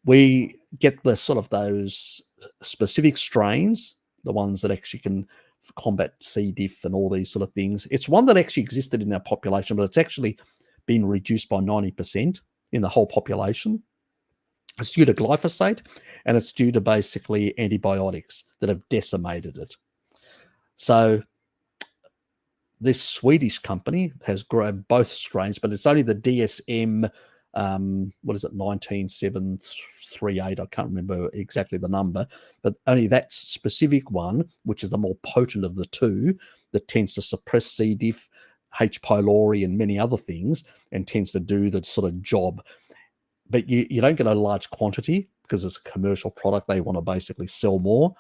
We get the sort of those specific strains, the ones that actually can combat C. diff and all these sort of things. It's one that actually existed in our population, but it's actually been reduced by 90% in the whole population. It's due to glyphosate, and it's due to basically antibiotics that have decimated it. So this Swedish company has grabbed both strains, but it's only the DSM, 19738, I can't remember exactly the number, but only that specific one, which is the more potent of the two, that tends to suppress C. diff, H. pylori, and many other things, and tends to do the sort of job. But you don't get a large quantity because it's a commercial product. They want to basically sell more.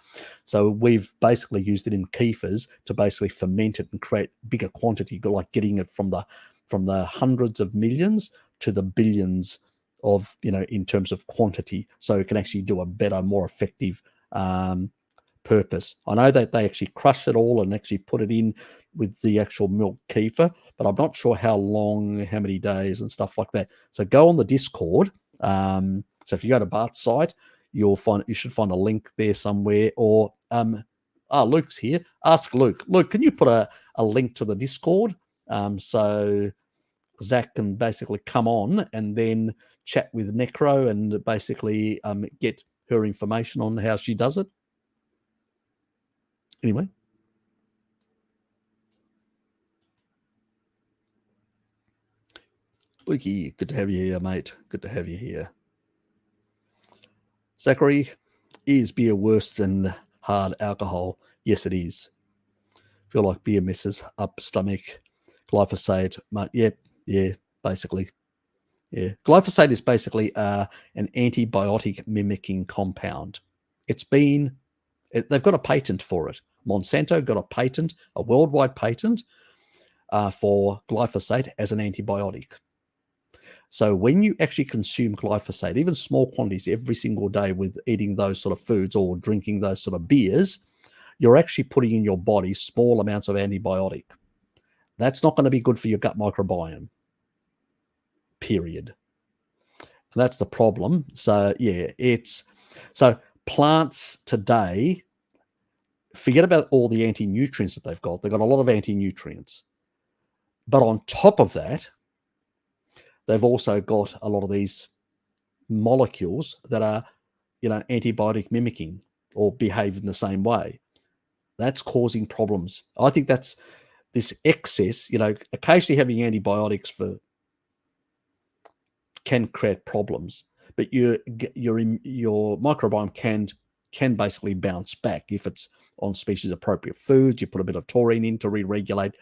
So we've basically used it in kefirs to basically ferment it and create bigger quantity, like getting it from the hundreds of millions to the billions of, in terms of quantity. So it can actually do a better, more effective purpose. I know that they actually crush it all and actually put it in with the actual milk kefir, but I'm not sure how long, how many days and stuff like that. So go on the Discord. So if you go to Bart's site, you should find a link there somewhere. Or Luke's here. Ask Luke. Luke, can you put a link to the Discord So Zach can basically come on and then chat with Necro and basically get her information on how she does it. Anyway. Lukey, good to have you here, mate. Good to have you here. Zachary, is beer worse than hard alcohol? Yes, it is. Feel like beer messes up stomach. Glyphosate, yeah, basically. Yeah, glyphosate is basically an antibiotic mimicking compound. They've got a patent for it. Monsanto got a patent, a worldwide patent for glyphosate as an antibiotic. So when you actually consume glyphosate, even small quantities every single day with eating those sort of foods or drinking those sort of beers, you're actually putting in your body small amounts of antibiotic. That's not going to be good for your gut microbiome, period. That's the problem. So, yeah, so plants today, forget about all the anti-nutrients that they've got. They've got a lot of anti-nutrients. But on top of that, they've also got a lot of these molecules that are, antibiotic mimicking or behave in the same way. That's causing problems. I think that's this excess, occasionally having antibiotics can create problems, but your microbiome can basically bounce back if it's on species appropriate foods. You put a bit of taurine in to re-regulate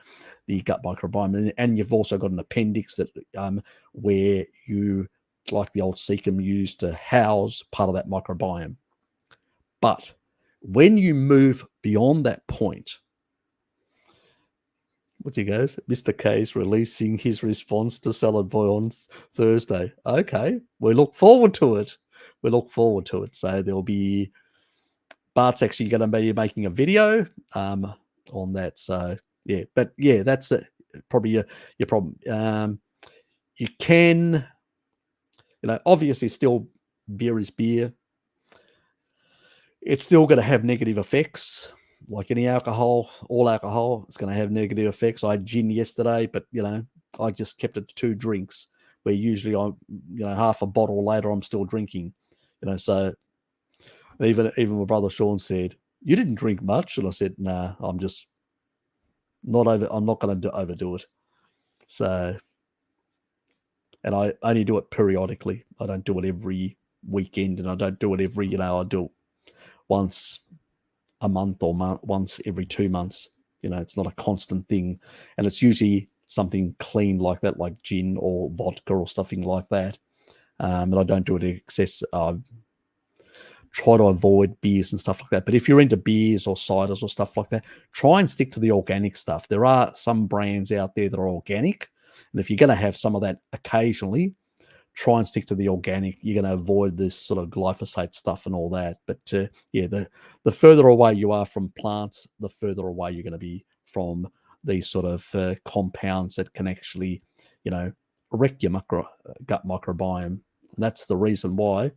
the gut microbiome, and you've also got an appendix that where you, like the old cecum, used to house part of that microbiome. But when you move beyond that point, what's he goes? Mr. K's releasing his response to Salad Boy on Thursday. Okay, we look forward to it. So there'll be Bart's actually going to be making a video on that. So yeah, but yeah, that's probably your problem. You can, obviously still beer is beer. It's still going to have negative effects. Like any alcohol, all alcohol, it's going to have negative effects. I had gin yesterday, but I just kept it to 2 drinks. Where usually I'm, half a bottle later, I'm still drinking. So even my brother Sean said, "You didn't drink much," and I said, "Nah, I'm just not over. I'm not going to overdo it." So, and I only do it periodically. I don't do it every weekend, and I don't do it every. I do it once a month or once every 2 months. It's not a constant thing, and it's usually something clean like that, like gin or vodka or something like that. And I don't do it in excess. Try to avoid beers and stuff like that. But if you're into beers or ciders or stuff like that, try and stick to the organic stuff. There are some brands out there that are organic, and if you're going to have some of that occasionally, try and stick to the organic. You're going to avoid this sort of glyphosate stuff and all that. But yeah, the further away you are from plants, the further away you're going to be from these sort of compounds that can actually, wreck your gut microbiome. And that's the reason why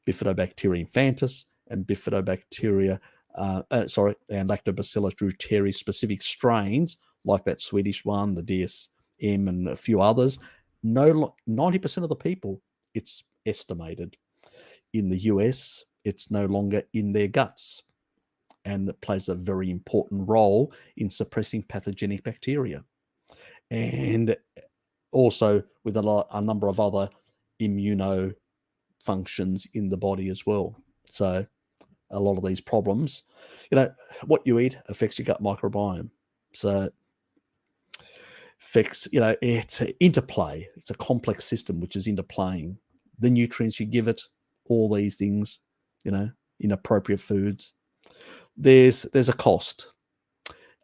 Bifidobacteria infantis and Bifidobacteria, and Lactobacillus reuteri specific strains like that Swedish one, the DSM, and a few others. 90% of the people, it's estimated, in the US, it's no longer in their guts, and it plays a very important role in suppressing pathogenic bacteria, and also with a number of other immuno functions in the body as well. So a lot of these problems, what you eat affects your gut microbiome. So affects, it's an interplay. It's a complex system which is interplaying. The nutrients you give it, all these things, inappropriate foods. There's a cost.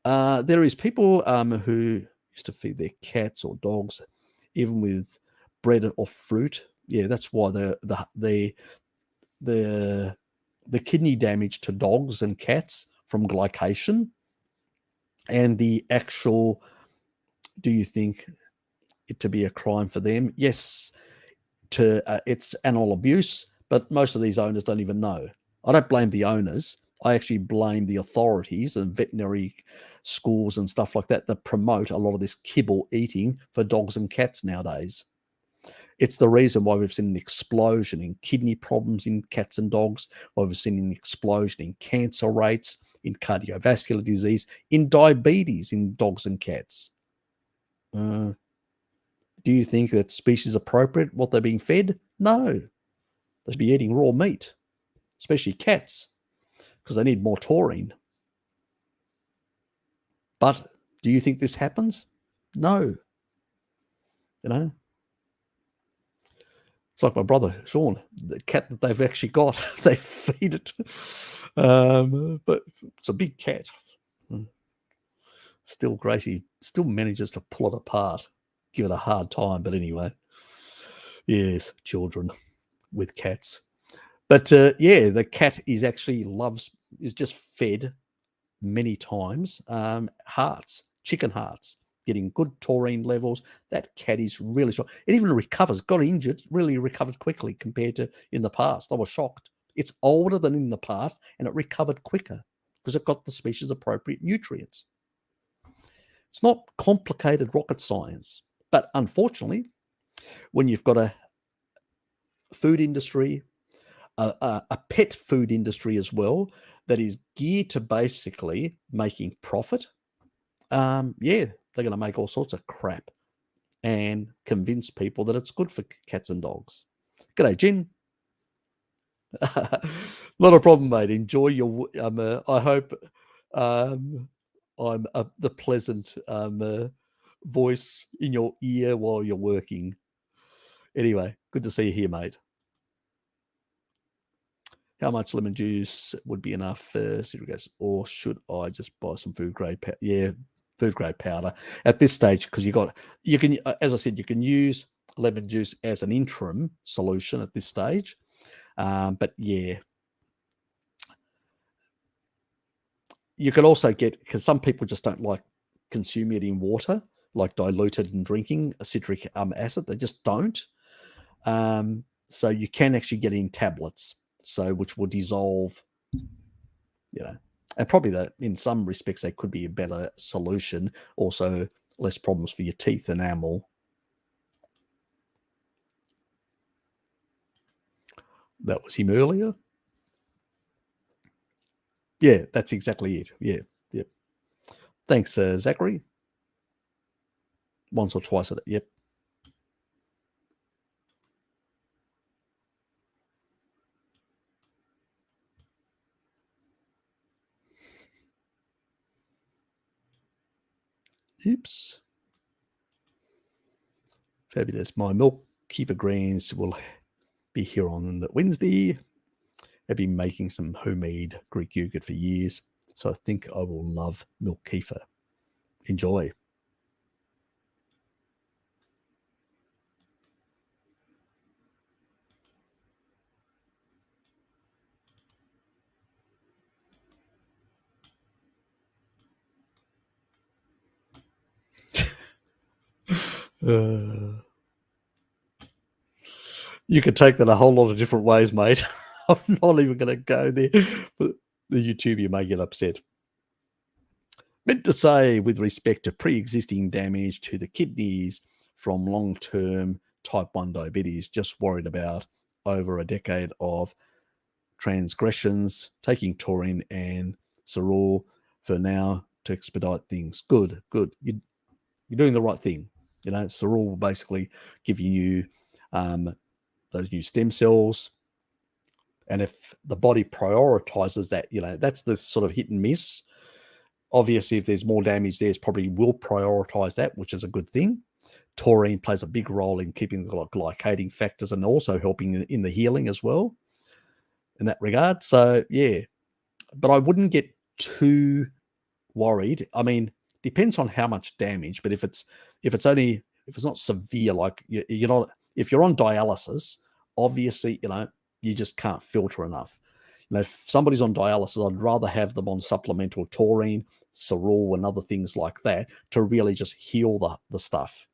There is people who used to feed their cats or dogs, even with bread or fruit. Yeah, that's why the kidney damage to dogs and cats from glycation, and the actual, do you think it to be a crime for them? Yes, it's animal abuse, but most of these owners don't even know. I don't blame the owners. I actually blame the authorities and veterinary schools and stuff like that that promote a lot of this kibble eating for dogs and cats nowadays. It's the reason why we've seen an explosion in kidney problems in cats and dogs, why we've seen an explosion in cancer rates, in cardiovascular disease, in diabetes in dogs and cats. Do you think that species appropriate what they're being fed? No. They should be eating raw meat, especially cats, because they need more taurine. But do you think this happens? No. You know? It's like my brother, Sean, the cat that they've actually got, they feed it. But it's a big cat. Still, Gracie still manages to pull it apart, give it a hard time. But anyway, yes, children with cats. But yeah, the cat is actually is just fed many times hearts, chicken hearts, getting good taurine levels. That cat is really strong. It even recovers, got injured, really recovered quickly compared to in the past. I was shocked. It's older than in the past and it recovered quicker because it got the species appropriate nutrients. It's not complicated rocket science, but unfortunately, when you've got a food industry, a pet food industry as well, that is geared to basically making profit, yeah, they're going to make all sorts of crap and convince people that it's good for cats and dogs. G'day, Jin. Not a problem, mate. Enjoy your. I hope I'm the pleasant voice in your ear while you're working. Anyway, good to see you here, mate. How much lemon juice would be enough for citric acid, or should I just buy some food grade powder? Yeah, food grade powder at this stage, because you can, as I said, you can use lemon juice as an interim solution at this stage. But yeah, you could also get, because some people just don't like consuming it in water, like diluted and drinking a citric acid. They just don't. So you can actually get it in tablets, so which will dissolve, and probably that in some respects they could be a better solution. Also, less problems for your teeth and enamel. That was him earlier. Yeah, that's exactly it. Yeah. Thanks, Zachary. Once or twice a day. Yep. Oops. Fabulous. My milk kefir greens will be here on Wednesday. I've been making some homemade Greek yogurt for years, so I think I will love milk kefir. Enjoy. You could take that a whole lot of different ways, mate. I'm not even going to go there, but the YouTuber may get upset. Meant to say, with respect to pre-existing damage to the kidneys from long-term type 1 diabetes, just worried about over a decade of transgressions, taking taurine and cerul for now to expedite things. Good. You're doing the right thing. Cerul will basically give you those new stem cells. And if the body prioritizes that, that's the sort of hit and miss. Obviously, if there's more damage there, it probably will prioritize that, which is a good thing. Taurine plays a big role in keeping the glycating factors and also helping in the healing as well in that regard. So, yeah, but I wouldn't get too worried. I mean, depends on how much damage, but if it's not severe, like you're not, if you're on dialysis, obviously, you just can't filter enough. If somebody's on dialysis, I'd rather have them on supplemental taurine, cerul, and other things like that to really just heal the stuff,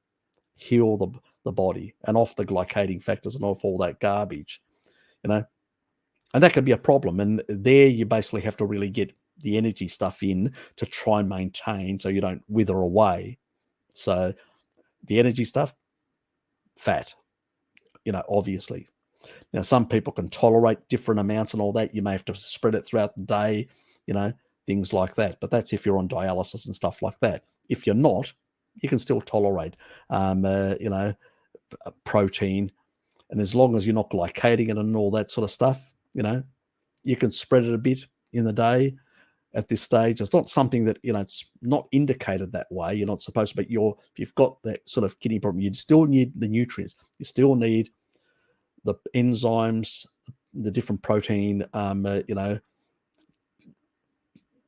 heal the body, and off the glycating factors and off all that garbage, and that could be a problem. And there you basically have to really get the energy stuff in to try and maintain so you don't wither away. So the energy stuff, fat, obviously. Now, some people can tolerate different amounts and all that. You may have to spread it throughout the day, things like that. But that's if you're on dialysis and stuff like that. If you're not, you can still tolerate, protein. And as long as you're not glycating it and all that sort of stuff, you can spread it a bit in the day at this stage. It's not something that, it's not indicated that way. You're not supposed to, but if you've got that sort of kidney problem, you still need the nutrients. You still need the enzymes, the different protein,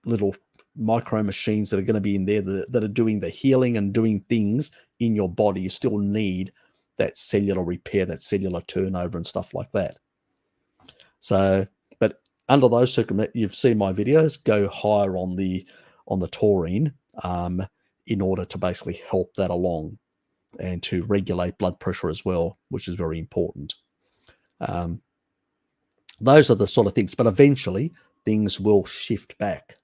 little micro machines that are going to be in there that are doing the healing and doing things in your body. You still need that cellular repair, that cellular turnover and stuff like that. So, but under those circumstances, you've seen my videos go higher on the taurine in order to basically help that along and to regulate blood pressure as well, which is very important. Those are the sort of things, but eventually things will shift back.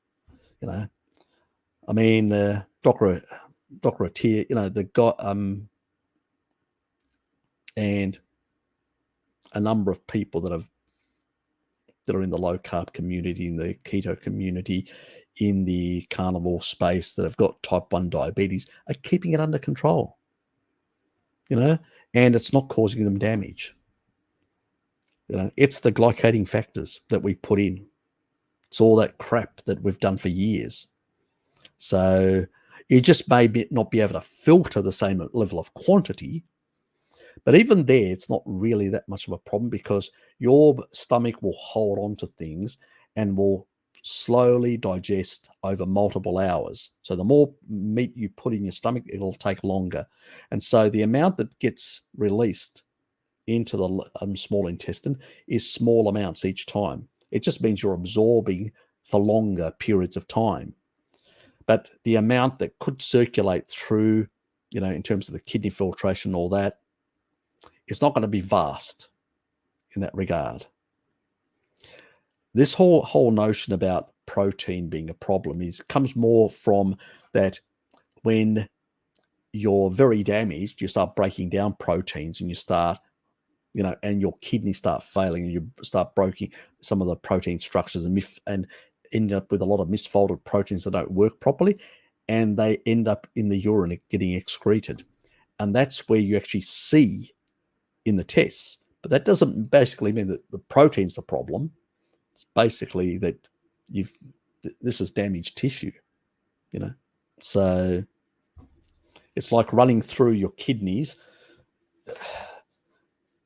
I mean, Dr. Atir, the guy, and a number of people that are in the low carb community, in the keto community, in the carnivore space that have got type 1 diabetes are keeping it under control, and it's not causing them damage. It's the glycating factors that we put in. It's all that crap that we've done for years. So you just may not be able to filter the same level of quantity, but even there, it's not really that much of a problem because your stomach will hold on to things and will slowly digest over multiple hours. So the more meat you put in your stomach, it'll take longer. And so the amount that gets released into the small intestine is small amounts each time. It just means you're absorbing for longer periods of time. But the amount that could circulate through, in terms of the kidney filtration and all that, it's not going to be vast in that regard. This whole notion about protein being a problem comes more from that when you're very damaged, you start breaking down proteins and you start, and your kidneys start failing and you start breaking some of the protein structures and end up with a lot of misfolded proteins that don't work properly, and they end up in the urine getting excreted. And that's where you actually see in the tests. But that doesn't basically mean that the protein's the problem. It's basically that this is damaged tissue, So it's like running through your kidneys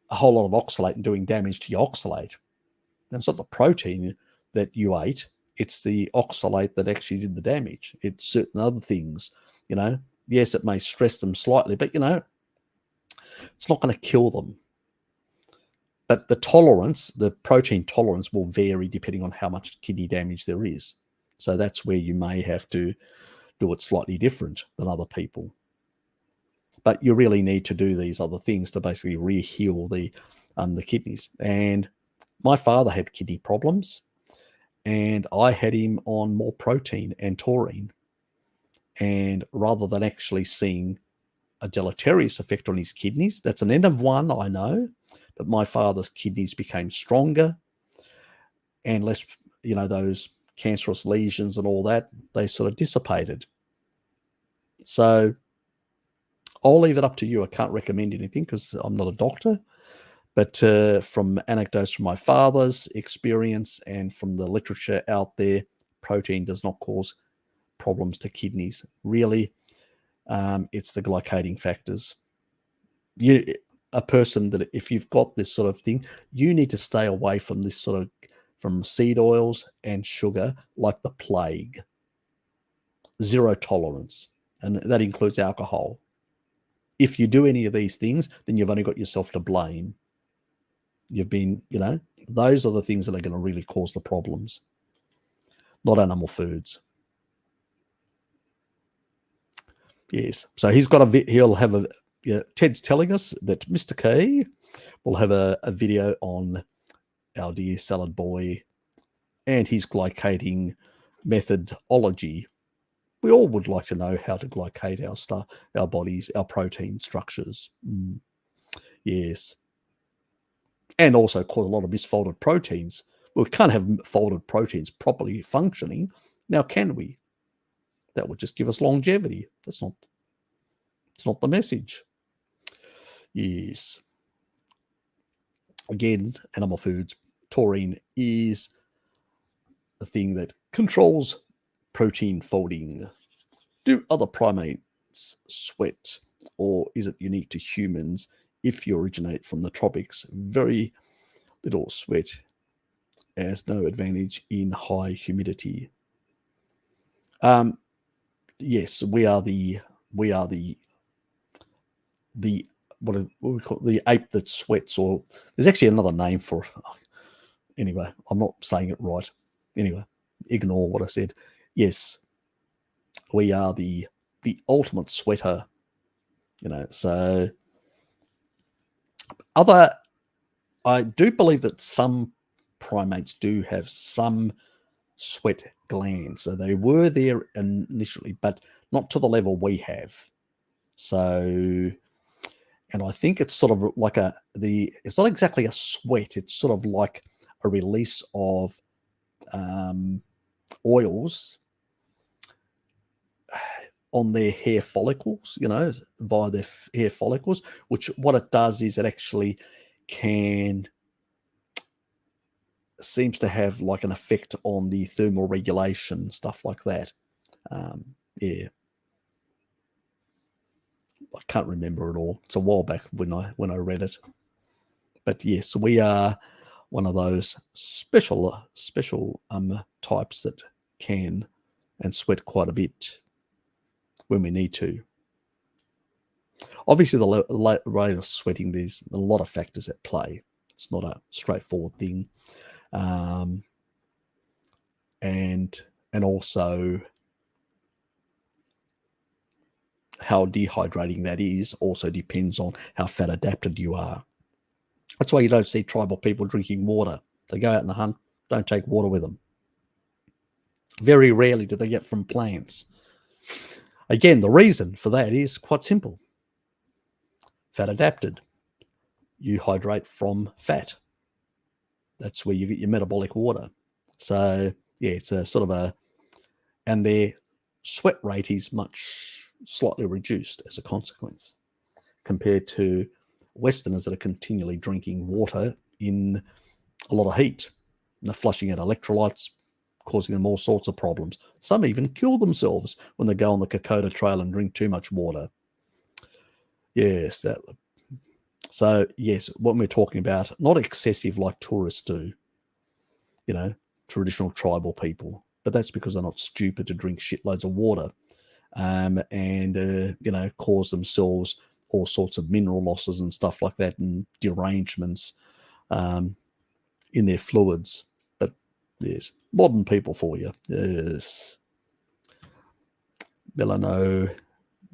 a whole lot of oxalate and doing damage to your oxalate. And it's not the protein that you ate, it's the oxalate that actually did the damage. It's certain other things, Yes, it may stress them slightly, but, it's not going to kill them. But the protein tolerance will vary depending on how much kidney damage there is. So that's where you may have to do it slightly different than other people. But you really need to do these other things to basically re-heal the kidneys. And my father had kidney problems, and I had him on more protein and taurine. And rather than actually seeing a deleterious effect on his kidneys, that's an N of 1, I know, but my father's kidneys became stronger and less, those cancerous lesions and all that, they sort of dissipated. So I'll leave it up to you. I can't recommend anything because I'm not a doctor, but from anecdotes from my father's experience and from the literature out there, protein does not cause problems to kidneys. Really, it's the glycating factors. A person that if you've got this sort of thing, you need to stay away from this sort of, from seed oils and sugar like the plague. Zero tolerance. And that includes alcohol. If you do any of these things, then you've only got yourself to blame. You've been, those are the things that are going to really cause the problems, not animal foods. Yes. So he'll have a, Ted's telling us that Mr. K will have a video on our dear salad boy and his glycating methodology, we all would like to know how to glycate our stuff, our bodies, our protein structures. Yes. And also cause a lot of misfolded proteins. We can't have folded proteins properly functioning. Now, can we? That would just give us longevity. It's not the message. Yes. Again, animal foods, taurine is the thing that controls protein folding. Do other primates sweat, or is it unique to humans? If you originate from the tropics, very little sweat has no advantage in high humidity. Yes, we are the what we call it, the ape that sweats, or there's actually another name for it. Anyway, I'm not saying it right. Anyway, ignore what I said. Yes, we are the ultimate sweater, so I do believe that some primates do have some sweat glands. So they were there initially, but not to the level we have. So, and I think it's sort of like it's not exactly a sweat. It's sort of like a release of oils on their hair follicles, by their hair follicles, which what it does is it actually seems to have like an effect on the thermal regulation, stuff like that. Yeah. I can't remember it all. It's a while back when I read it. But yes, we are one of those special types that can and sweat quite a bit when we need to. Obviously, the rate of sweating, there's a lot of factors at play. It's not a straightforward thing. And also how dehydrating that is also depends on how fat adapted you are. That's why you don't see tribal people drinking water. They go out and hunt, don't take water with them. Very rarely do they get from plants. Again, the reason for that is quite simple. Fat adapted. You hydrate from fat. That's where you get your metabolic water. So, yeah, it's a sort of and their sweat rate is slightly reduced as a consequence compared to Westerners that are continually drinking water in a lot of heat. And they're flushing out electrolytes, causing them all sorts of problems. Some even kill themselves when they go on the Kokoda Trail and drink too much water. Yes, so yes, what we're talking about, not excessive like tourists do, traditional tribal people, but that's because they're not stupid to drink shitloads of water and cause themselves all sorts of mineral losses and stuff like that, and derangements in their fluids. But yes, modern people for you. Yes. Melano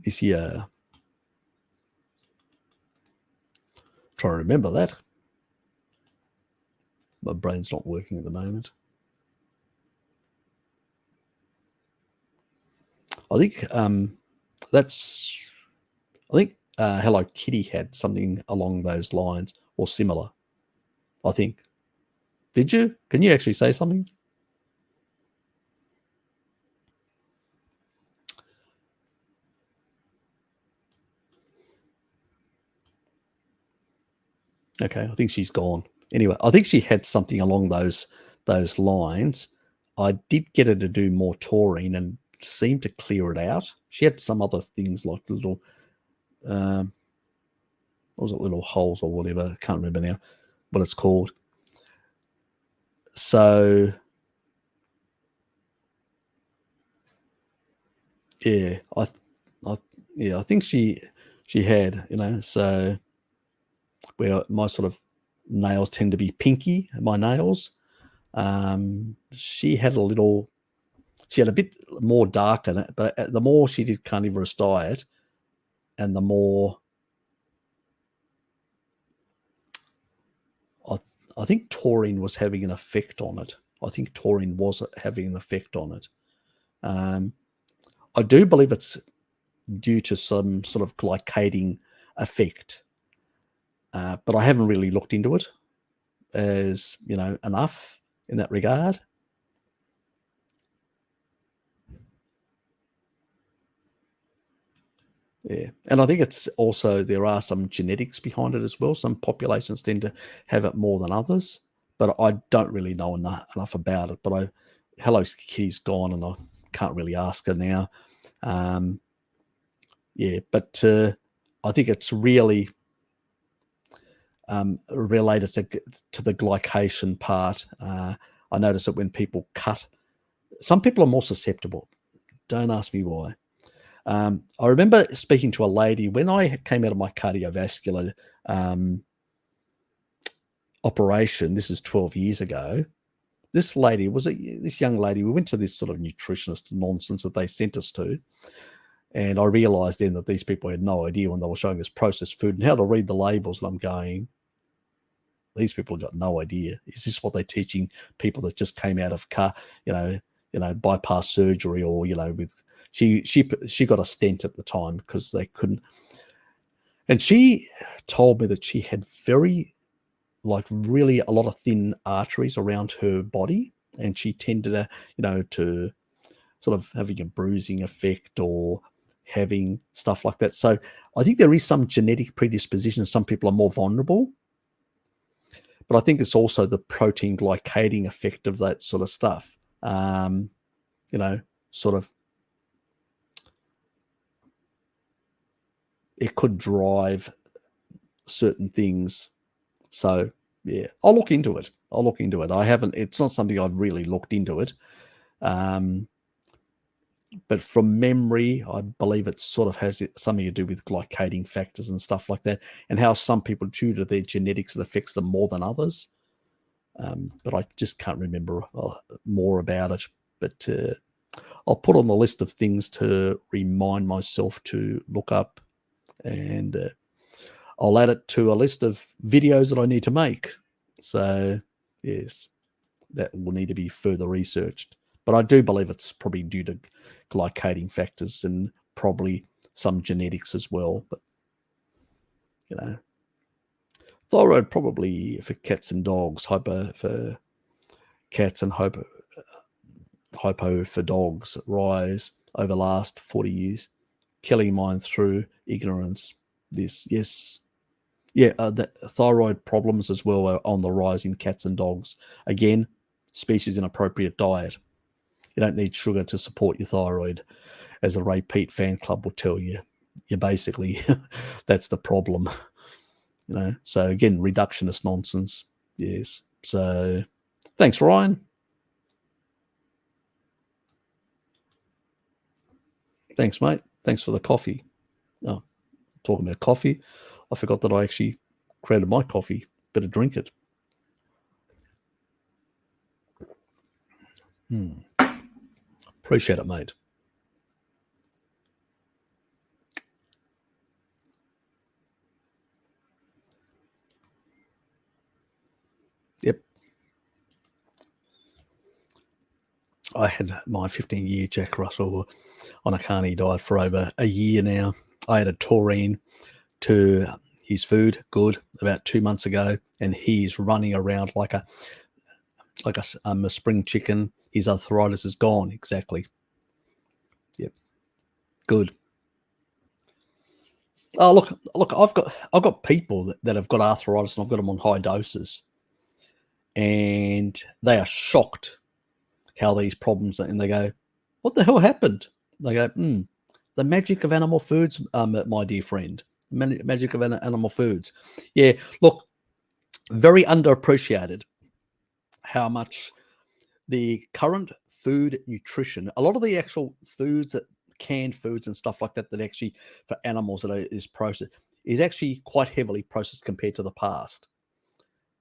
is here. Try to remember that. My brain's not working at the moment. I think Hello Kitty had something along those lines or similar. I think. Did you? Can you actually say something? Okay, I think she's gone. Anyway, I think she had something along those lines. I did get her to do more taurine and seemed to clear it out. She had some other things like little, what was it, little holes or whatever. I can't remember now what it's called. So, yeah, I think she had, so where my sort of nails tend to be pinky, my nails. She had a bit more dark in it, but the more she did carnivorous diet and the more I think taurine was having an effect on it. I think taurine was having an effect on it. I do believe it's due to some sort of glycating effect, but I haven't really looked into it as enough in that regard. Yeah, and I think it's also there are some genetics behind it as well. Some populations tend to have it more than others, but I don't really know enough about it. But Hello Kitty's gone, and I can't really ask her now. Yeah, but I think it's really related to the glycation part. I notice that when people cut, some people are more susceptible. Don't ask me why. I remember speaking to a lady when I came out of my cardiovascular operation. This is 12 years ago. This lady this young lady. We went to this sort of nutritionist nonsense that they sent us to. And I realized then that these people had no idea when they were showing us processed food and how to read the labels. And I'm going, these people have got no idea. Is this what they're teaching people that just came out of bypass surgery, or with she got a stent at the time because they couldn't. And she told me that she had really a lot of thin arteries around her body, and she tended to sort of having a bruising effect or having stuff like that. So I think there is some genetic predisposition. Some people are more vulnerable, but I think it's also the protein glycating effect of that sort of stuff. Sort of, it could drive certain things. So yeah, I'll look into it. It's not something I've really looked into it. But from memory, I believe it sort of has something to do with glycating factors and stuff like that, and how some people, due to their genetics, it affects them more than others. But I just can't remember more about it. But I'll put on the list of things to remind myself to look up, and I'll add it to a list of videos that I need to make. So yes, that will need to be further researched. But I do believe it's probably due to glycating factors and probably some genetics as well. But thyroid probably for cats and dogs, hypo for cats and hypo for dogs, rise over the last 40 years, killing mine through ignorance. Yes. Yeah, the thyroid problems as well are on the rise in cats and dogs. Again, species inappropriate diet. You don't need sugar to support your thyroid, as a Ray Peat fan club will tell you. You basically, that's the problem. So again, reductionist nonsense. Yes. So thanks, Ryan. Thanks, mate. Thanks for the coffee. Oh, talking about coffee, I forgot that I actually created my coffee. Better drink it. Appreciate it, mate. Yep. I had my 15-year Jack Russell on a carny diet for over a year now. I added taurine to his food, good, about 2 months ago, and he's running around like a spring chicken. His arthritis is gone. Exactly. Yep. Good. Oh, look, I've got people that have got arthritis, and I've got them on high doses, and they are shocked how these problems, and they go, what the hell happened? They go, the magic of animal foods, my dear friend. Magic of animal foods. Yeah, look, very underappreciated how much the current food nutrition, a lot of the actual foods, that canned foods and stuff like that, that actually for animals that is processed, is actually quite heavily processed compared to the past.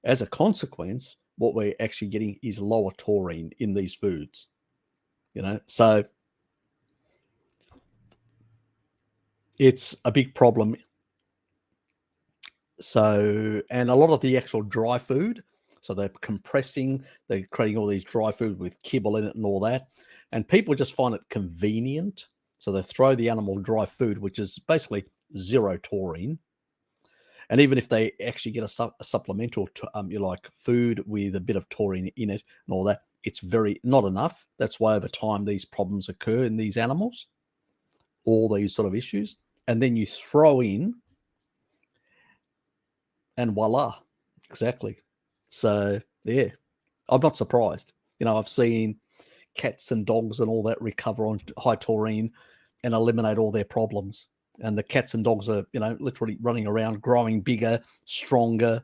As a consequence, what we're actually getting is lower taurine in these foods. So it's a big problem. So, and a lot of the actual dry food, so they're compressing, they're creating all these dry food with kibble in it and all that. And people just find it convenient. So they throw the animal dry food, which is basically zero taurine. And even if they actually get a supplemental, you like food with a bit of taurine in it and all that, it's not enough. That's why over time these problems occur in these animals, all these sort of issues. And then you throw in, and voila, exactly. So yeah, I'm not surprised. I've seen cats and dogs and all that recover on high taurine and eliminate all their problems. And the cats and dogs are, literally running around, growing bigger, stronger,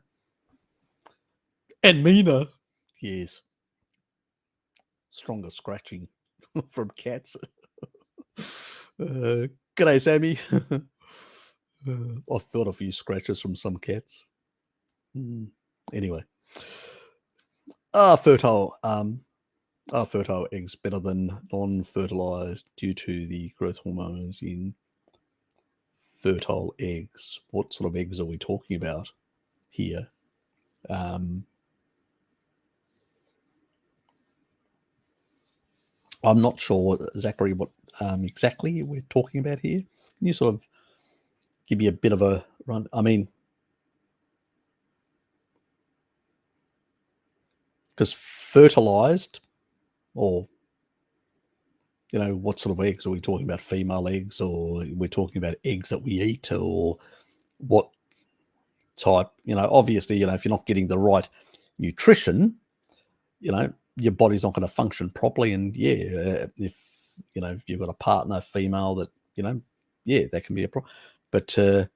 and meaner. Yes. Stronger scratching from cats. G'day, Sammy. I've felt a few scratches from some cats. Anyway. Fertile eggs better than non-fertilized due to the growth hormones in fertile eggs? What sort of eggs are we talking about here? I'm not sure, Zachary, what exactly we're talking about here. Can you sort of give me a bit of a run? I mean, because fertilized, or what sort of eggs are we talking about? Female eggs, or we're talking about eggs that we eat, or what type? Obviously, if you're not getting the right nutrition, your body's not going to function properly. And if you've got a partner, female, that that can be a problem. But sort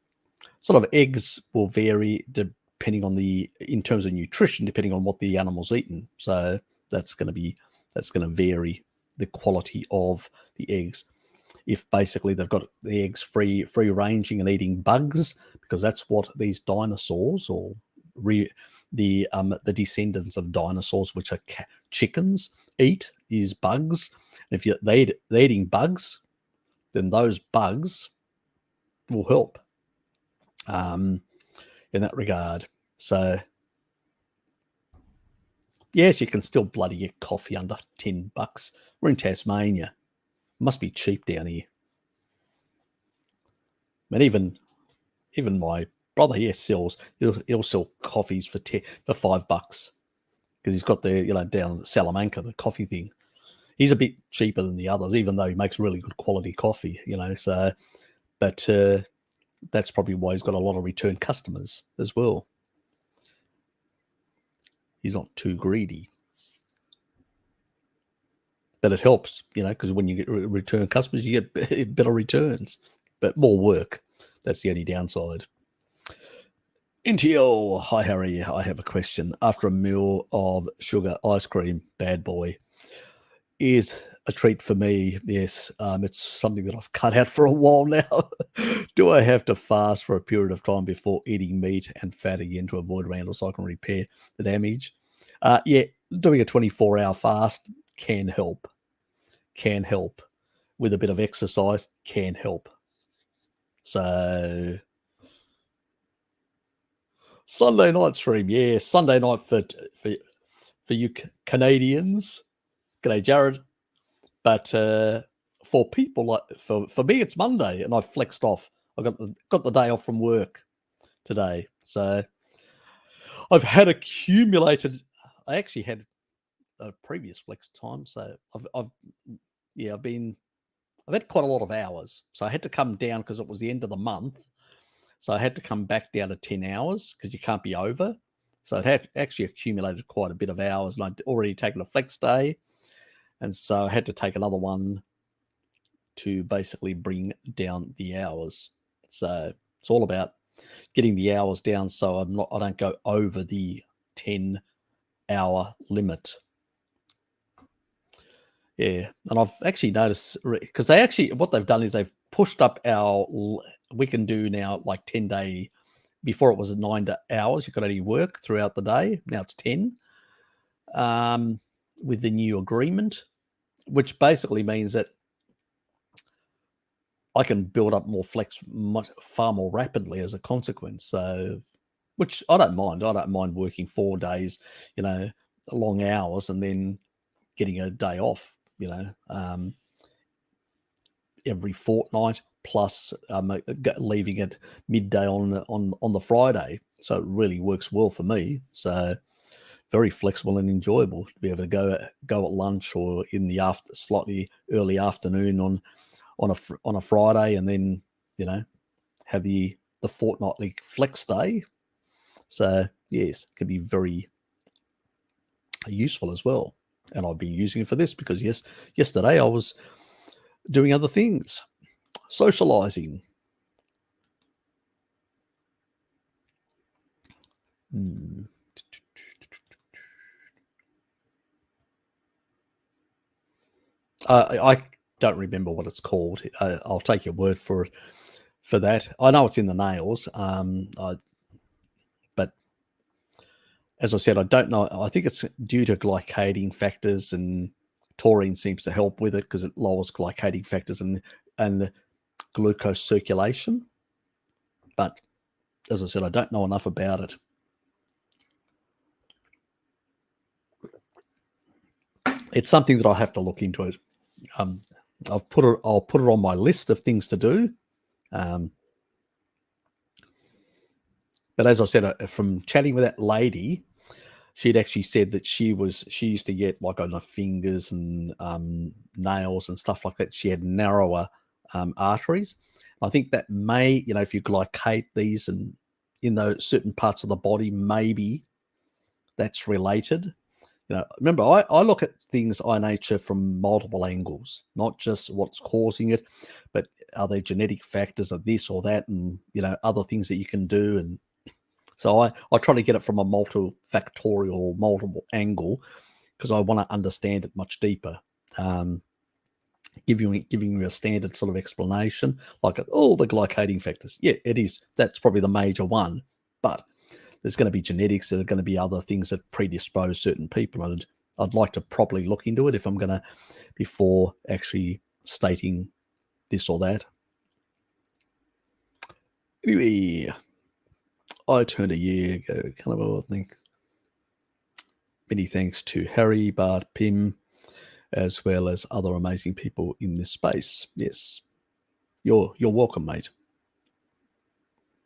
of eggs will vary depending on in terms of nutrition, depending on what the animal's eaten. So that's going to vary the quality of the eggs. If basically they've got the eggs free ranging and eating bugs, because that's what these dinosaurs, or the descendants of dinosaurs, which are chickens, eat, is bugs. And if they're eating bugs, then those bugs will help in that regard. So yes, you can still bloody get coffee under $10. We're in Tasmania. Must be cheap down here. But even my brother here he'll sell coffees for $5 because he's got the down at Salamanca, the coffee thing. He's a bit cheaper than the others, even though he makes really good quality coffee. So, but that's probably why he's got a lot of return customers as well. He's not too greedy. But it helps, because when you get return customers, you get better returns, but more work. That's the only downside. NTL, hi Harry, I have a question. After a meal of sugar ice cream, bad boy, is a treat for me. Yes, it's something that I've cut out for a while now. Do I have to fast for a period of time before eating meat and fat again to avoid random so I can repair the damage? Yeah, doing a 24-hour fast can help. With a bit of exercise, can help. So Sunday night stream, yeah, Sunday night for you Canadians. G'day, Jared. But for people like for me, it's Monday, and I flexed off. I got the day off from work today, so I've had accumulated. I actually had a previous flex time, so I've had quite a lot of hours. So I had to come down because it was the end of the month. So I had to come back down to 10 hours because you can't be over. So it had actually accumulated quite a bit of hours, and I'd already taken a flex day. And so I had to take another one to basically bring down the hours. So it's all about getting the hours down so I don't go over the 10-hour limit. Yeah, and I've actually noticed, because what they've done is they've pushed up we can do now like 10-day. Before it was 9 hours, you could only work throughout the day. Now it's 10 with the new agreement, which basically means that I can build up more flex far more rapidly as a consequence. So, which I don't mind. I don't mind working 4 days, long hours, and then getting a day off. every fortnight, plus leaving it midday on the Friday. So it really works well for me. So very flexible and enjoyable to be able to go at lunch or in the slightly early afternoon on a Friday, and then have the fortnightly flex day. So yes, it can be very useful as well. And I've been using it for this because yesterday I was doing other things, socializing. I don't remember what it's called. I'll take your word for that. I know it's in the nails, but as I said, I don't know. I think it's due to glycating factors, and taurine seems to help with it because it lowers glycating factors and the glucose circulation. But as I said, I don't know enough about it. It's something that I have to look into it. I'll put it on my list of things to do. But as I said, from chatting with that lady, she'd actually said that she used to get, like, on her fingers and nails and stuff like that, she had narrower arteries. I think that may, if you glycate these and in those certain parts of the body, maybe that's related. Remember, I look at things I nature from multiple angles, not just what's causing it, but are there genetic factors of this or that, and other things that you can do. And so I try to get it from a multifactorial, multiple angle, because I want to understand it much deeper. Giving you a standard sort of explanation, like all the glycating factors. Yeah, it is. That's probably the major one, but there's going to be genetics. There are going to be other things that predispose certain people, and I'd like to properly look into it if I'm going to, before actually stating this or that. Anyway, I turned a year ago. Carnivore, I think. Many thanks to Harry, Bart, Pim, as well as other amazing people in this space. Yes, you're welcome, mate.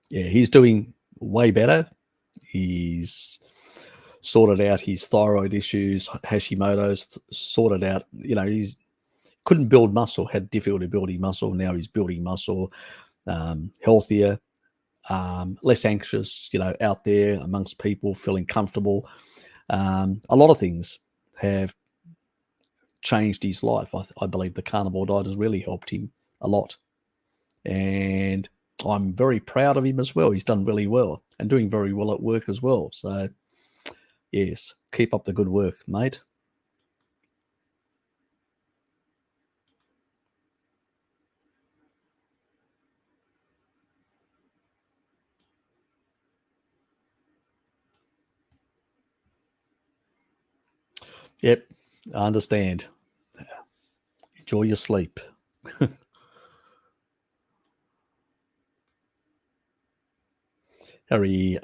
Yeah, he's doing way better. He's sorted out his thyroid issues, Hashimoto's, sorted out. He's couldn't build muscle, had difficulty building muscle. Now he's building muscle, healthier, less anxious, out there amongst people, feeling comfortable. A lot of things have changed his life. I believe the carnivore diet has really helped him a lot. And I'm very proud of him as well. He's done really well and doing very well at work as well. So, yes, keep up the good work, mate. Yep, I understand. Enjoy your sleep. Harry,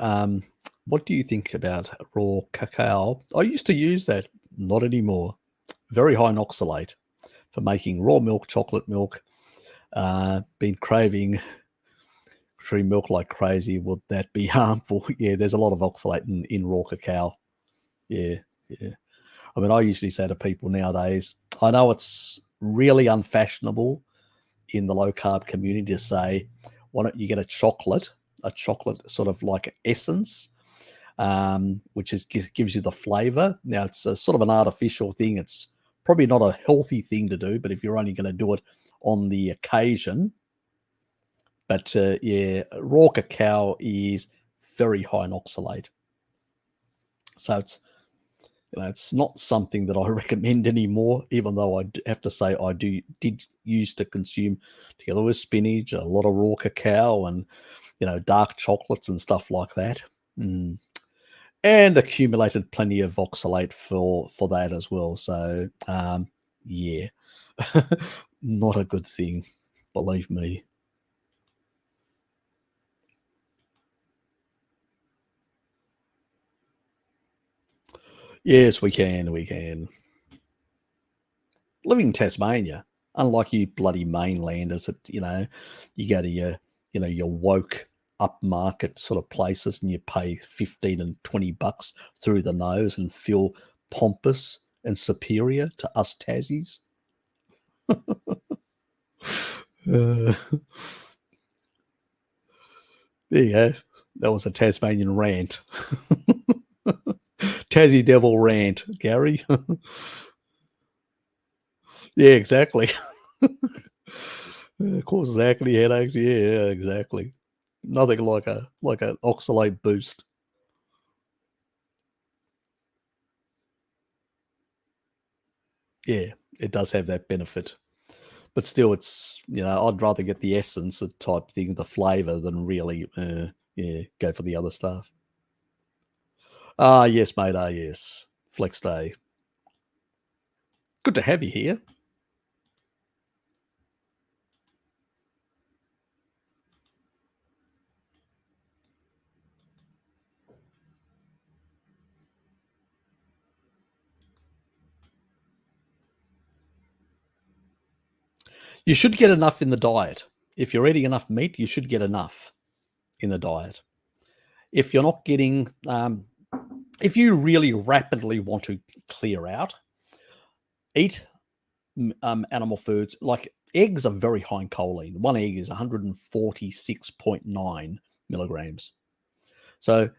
what do you think about raw cacao? I used to use that, not anymore. Very high in oxalate for making raw milk, chocolate milk. Been craving cream milk like crazy. Would that be harmful? Yeah, there's a lot of oxalate in raw cacao. Yeah. I mean, I usually say to people nowadays, I know it's really unfashionable in the low carb community to say, why don't you get a chocolate sort of like essence, which gives you the flavor. Now, it's a sort of an artificial thing. It's probably not a healthy thing to do, but if you're only going to do it on the occasion. But yeah, raw cacao is very high in oxalate. So it's not something that I recommend anymore, even though I have to say I did used to consume, together with spinach, a lot of raw cacao and, dark chocolates and stuff like that. And accumulated plenty of oxalate for that as well. So, yeah, not a good thing, believe me. Yes, we can. living in Tasmania, unlike you bloody mainlanders that, you go to your woke upmarket sort of places and you pay 15 and 20 bucks through the nose and feel pompous and superior to us Tassies. There you go. That was a Tasmanian rant. Tassie Devil rant, Gary. Yeah, exactly. Causes acne, headaches. Yeah, exactly. Nothing like an oxalate boost. Yeah, it does have that benefit. But still, it's, I'd rather get the essence type thing, the flavour, than really, go for the other stuff. Ah, yes, mate. Ah, yes. Flex day. Good to have you here. You should get enough in the diet. If you're eating enough meat, you should get enough in the diet. If you're not getting, if you really rapidly want to clear out, eat animal foods. Like eggs are very high in choline. One egg is 146.9 milligrams. So,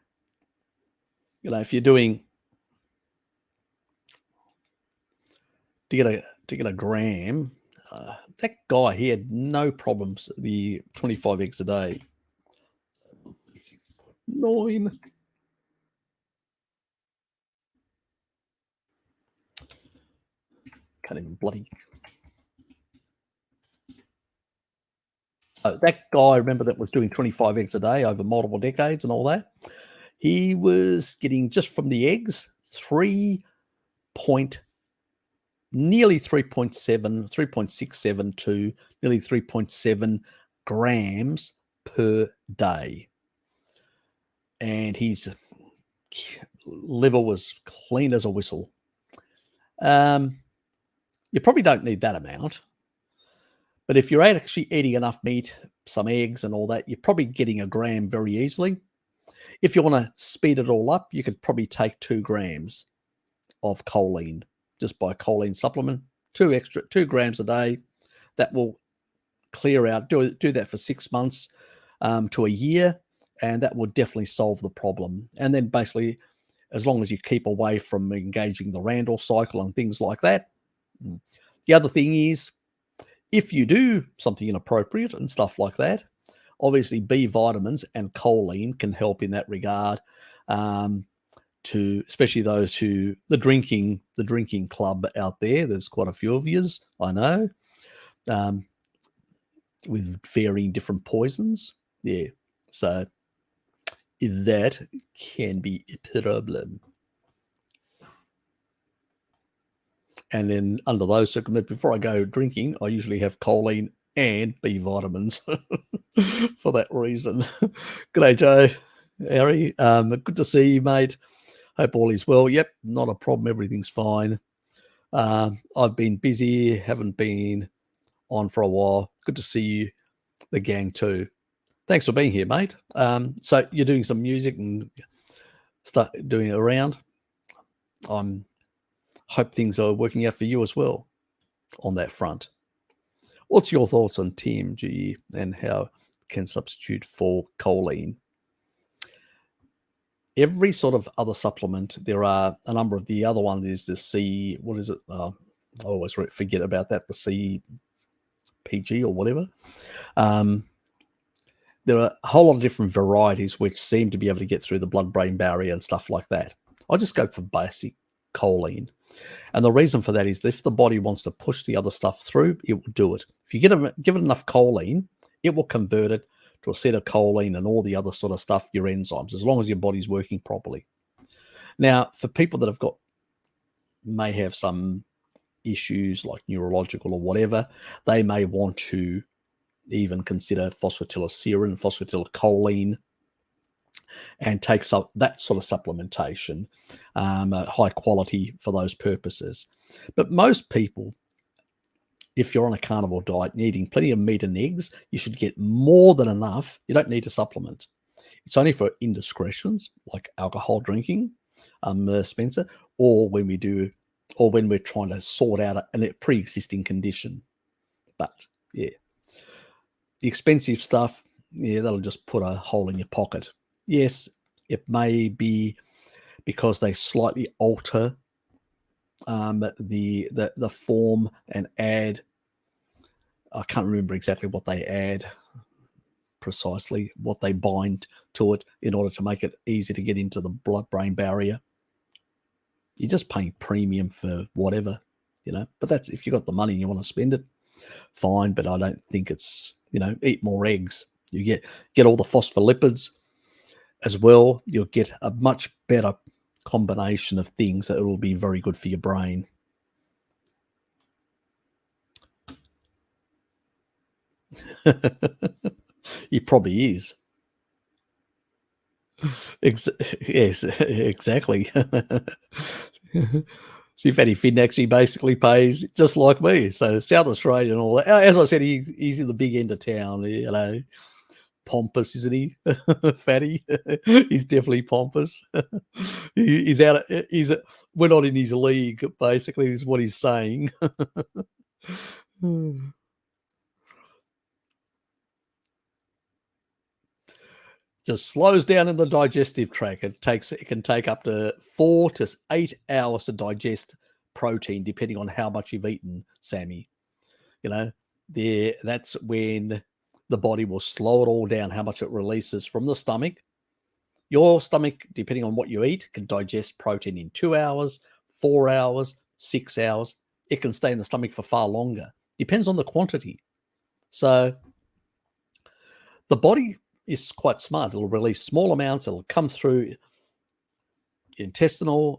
if you're doing to get a gram, that guy, he had no problems. The 25 eggs a day. 9. Can't even bloody. So that guy, remember, that was doing 25 eggs a day over multiple decades and all that. He was getting, just from the eggs, nearly 3.67 to nearly 3.7 grams per day. And his liver was clean as a whistle. You probably don't need that amount. But if you're actually eating enough meat, some eggs and all that, you're probably getting a gram very easily. If you want to speed it all up, you could probably take 2 grams of choline just by choline supplement, 2 grams a day. That will clear out. Do that for 6 months to a year, and that will definitely solve the problem. And then basically, as long as you keep away from engaging the Randall cycle and things like that. The other thing is, if you do something inappropriate and stuff like that, obviously B vitamins and choline can help in that regard. To especially those who the drinking club out there. There's quite a few of yous, I know, with varying different poisons. Yeah, so that can be a problem. And then under those circumstances, before I go drinking, I usually have choline and B vitamins for that reason. G'day, Joe, Harry. Good to see you, mate. Hope all is well. Yep, not a problem. Everything's fine. I've been busy, haven't been on for a while. Good to see you, the gang, too. Thanks for being here, mate. So you're doing some music and start doing it around. Hope things are working out for you as well on that front. What's your thoughts on TMG and how it can substitute for choline? Every sort of other supplement, there are a number of the other one is the what is it? I always forget about that, the CPG or whatever. There are a whole lot of different varieties which seem to be able to get through the blood-brain barrier and stuff like that. I just go for basic choline. And the reason for that is if the body wants to push the other stuff through, it will do it. If you give it enough choline, it will convert it to acetylcholine and all the other sort of stuff, your enzymes, as long as your body's working properly. Now, for people that may have some issues like neurological or whatever, they may want to even consider phosphatidylserine, phosphatidylcholine, and take that sort of supplementation, high quality for those purposes. But most people if you're on a carnivore diet and eating plenty of meat and eggs, you should get more than enough. You don't need to supplement. It's only for indiscretions like alcohol drinking, Spencer, or when we're trying to sort out a pre-existing condition. But yeah, the expensive stuff, yeah, that'll just put a hole in your pocket. Yes, it may be because they slightly alter the form and add. I can't remember exactly what they add precisely, what they bind to it in order to make it easy to get into the blood-brain barrier. You're just paying premium for whatever, but that's if you've got the money and you want to spend it, fine. But I don't think it's, eat more eggs. You get all the phospholipids as well. You'll get a much better combination of things that will be very good for your brain. He probably is. Yes, exactly. See, Fatty Finn actually basically pays just like me. So South Australia and all that. As I said, he's in the big end of town, pompous, isn't he? Fatty. He's definitely pompous. He's out. We're not in his league, basically, is what he's saying. Just slows down in the digestive tract. It can take up to 4 to 8 hours to digest protein, depending on how much you've eaten, Sammy. That's when the body will slow it all down, how much it releases from the stomach. Your stomach, depending on what you eat, can digest protein in 2 hours, 4 hours, 6 hours. It can stay in the stomach for far longer. Depends on the quantity. So the body is quite smart. It'll release small amounts. It'll come through intestinal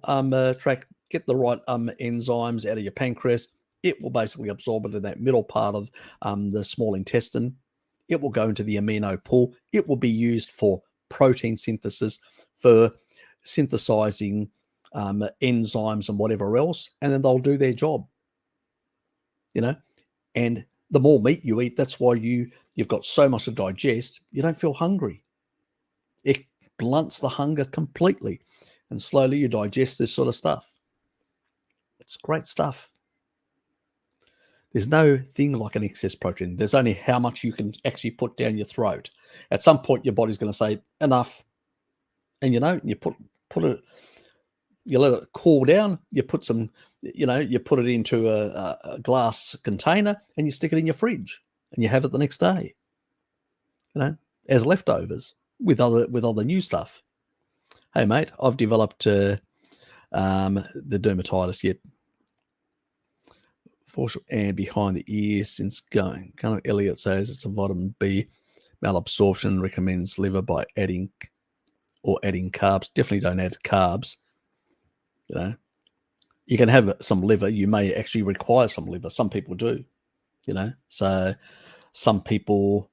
tract, get the right enzymes out of your pancreas. It will basically absorb it in that middle part of the small intestine. It will go into the amino pool. It will be used for protein synthesis, for synthesizing enzymes and whatever else, and then they'll do their job. And the more meat you eat, that's why you've got so much to digest. You don't feel hungry. It blunts the hunger completely, and slowly you digest this sort of stuff. It's great stuff. There's no thing like an excess protein. There's only how much you can actually put down your throat. At some point, your body's going to say enough, and you put it. You let it cool down. You put some, you put it into a glass container, and you stick it in your fridge, and you have it the next day. As leftovers with other new stuff. Hey mate, I've developed the dermatitis yet. And behind the ears since going. Kind of Elliot says it's a vitamin B malabsorption, recommends liver by adding carbs. Definitely don't add carbs. You can have some liver. You may actually require some liver. Some people do, so some people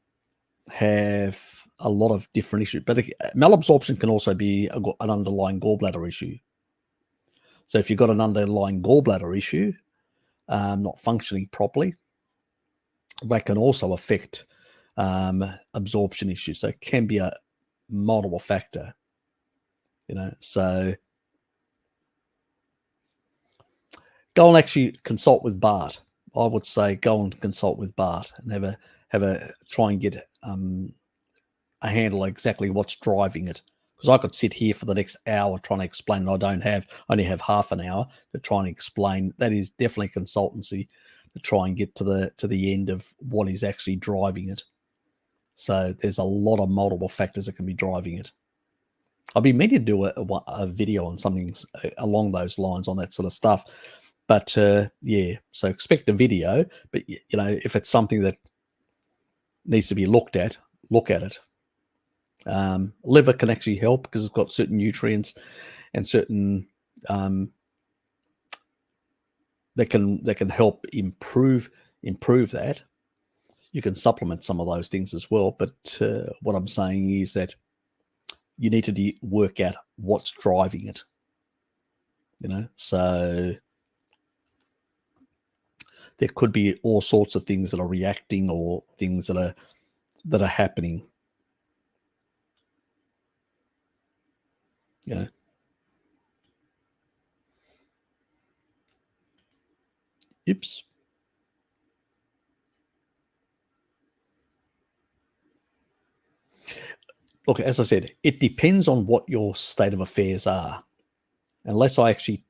have a lot of different issues, but malabsorption can also be an underlying gallbladder issue. So if you've got an underlying gallbladder issue, not functioning properly, that can also affect absorption issues. So it can be a multiple factor, so go and actually consult with Bart. I would say go and consult with Bart and try and get a handle on exactly what's driving it. Because I could sit here for the next hour trying to explain, and I only have half an hour to try and explain. That is definitely consultancy to try and get to the end of what is actually driving it. So there's a lot of multiple factors that can be driving it. I've been meaning to do a video on something along those lines on that sort of stuff. But yeah, so expect a video. But if it's something that needs to be looked at, look at it. Liver can actually help because it's got certain nutrients and certain that can help improve that. You can supplement some of those things as well. But what I'm saying is that you need to work out what's driving it. So there could be all sorts of things that are reacting or things that are happening. You know. Oops. Look, as I said, it depends on what your state of affairs are. Unless I actually,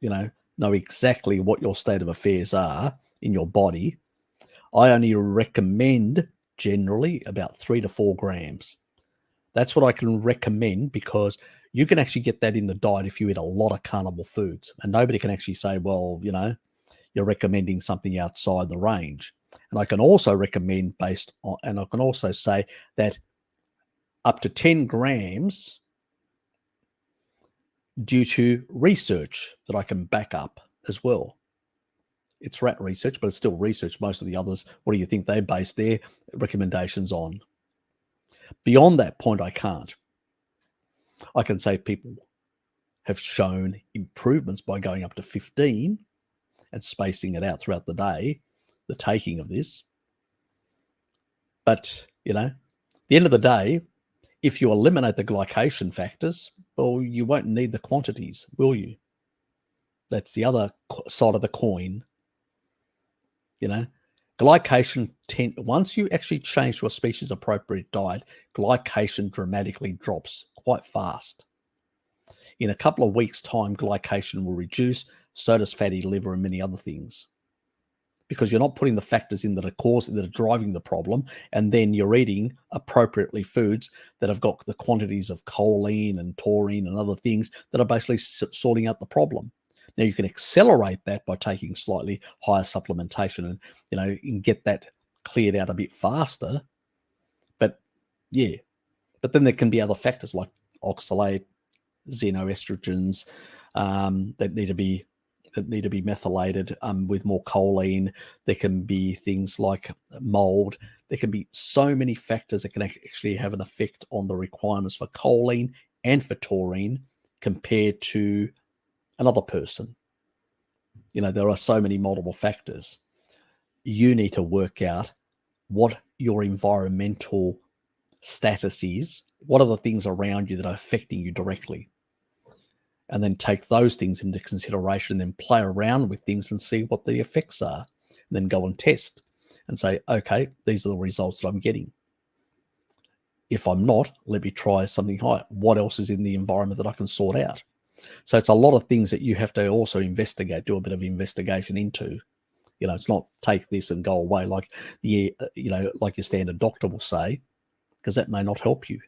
know exactly what your state of affairs are in your body, I only recommend generally about 3 to 4 grams. That's what I can recommend, because you can actually get that in the diet if you eat a lot of carnivore foods. And nobody can actually say, well, you're recommending something outside the range. And I can also recommend and I can also say that up to 10 grams due to research that I can back up as well. It's rat research, but it's still research. Most of the others, what do you think they base their recommendations on? Beyond that point, I can't. I can say people have shown improvements by going up to 15 and spacing it out throughout the day, the taking of this. But, at the end of the day, if you eliminate the glycation factors, well, you won't need the quantities, will you? That's the other side of the coin. Glycation, once you actually change to a species appropriate diet, glycation dramatically drops quite fast. In a couple of weeks' time, glycation will reduce, so does fatty liver and many other things, because you're not putting the factors in that are driving the problem, and then you're eating appropriately foods that have got the quantities of choline and taurine and other things that are basically sorting out the problem. Now, you can accelerate that by taking slightly higher supplementation and, you can get that cleared out a bit faster. But then there can be other factors like oxalate, xenoestrogens that need to be methylated with more choline. There can be things like mold. There can be so many factors that can actually have an effect on the requirements for choline and for taurine compared to another person. There are so many multiple factors. You need to work out what your environmental status is. What are the things around you that are affecting you directly? And then take those things into consideration, then play around with things and see what the effects are. And then go and test and say, okay, these are the results that I'm getting. If I'm not, let me try something higher. What else is in the environment that I can sort out? So it's a lot of things that you have to also investigate, do a bit of investigation into. It's not take this and go away like like your standard doctor will say, because that may not help you,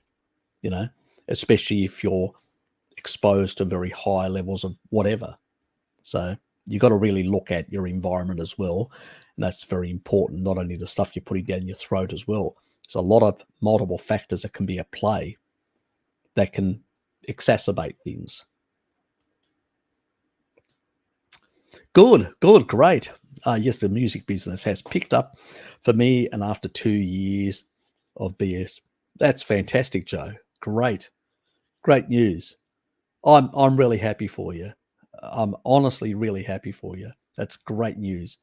especially if you're exposed to very high levels of whatever. So you've got to really look at your environment as well. And that's very important, not only the stuff you're putting down your throat as well. There's a lot of multiple factors that can be at play that can exacerbate things. Good, great. Yes, the music business has picked up for me, and after 2 years of BS. That's fantastic, Joe. Great news. I'm really happy for you. I'm honestly really happy for you. That's great news.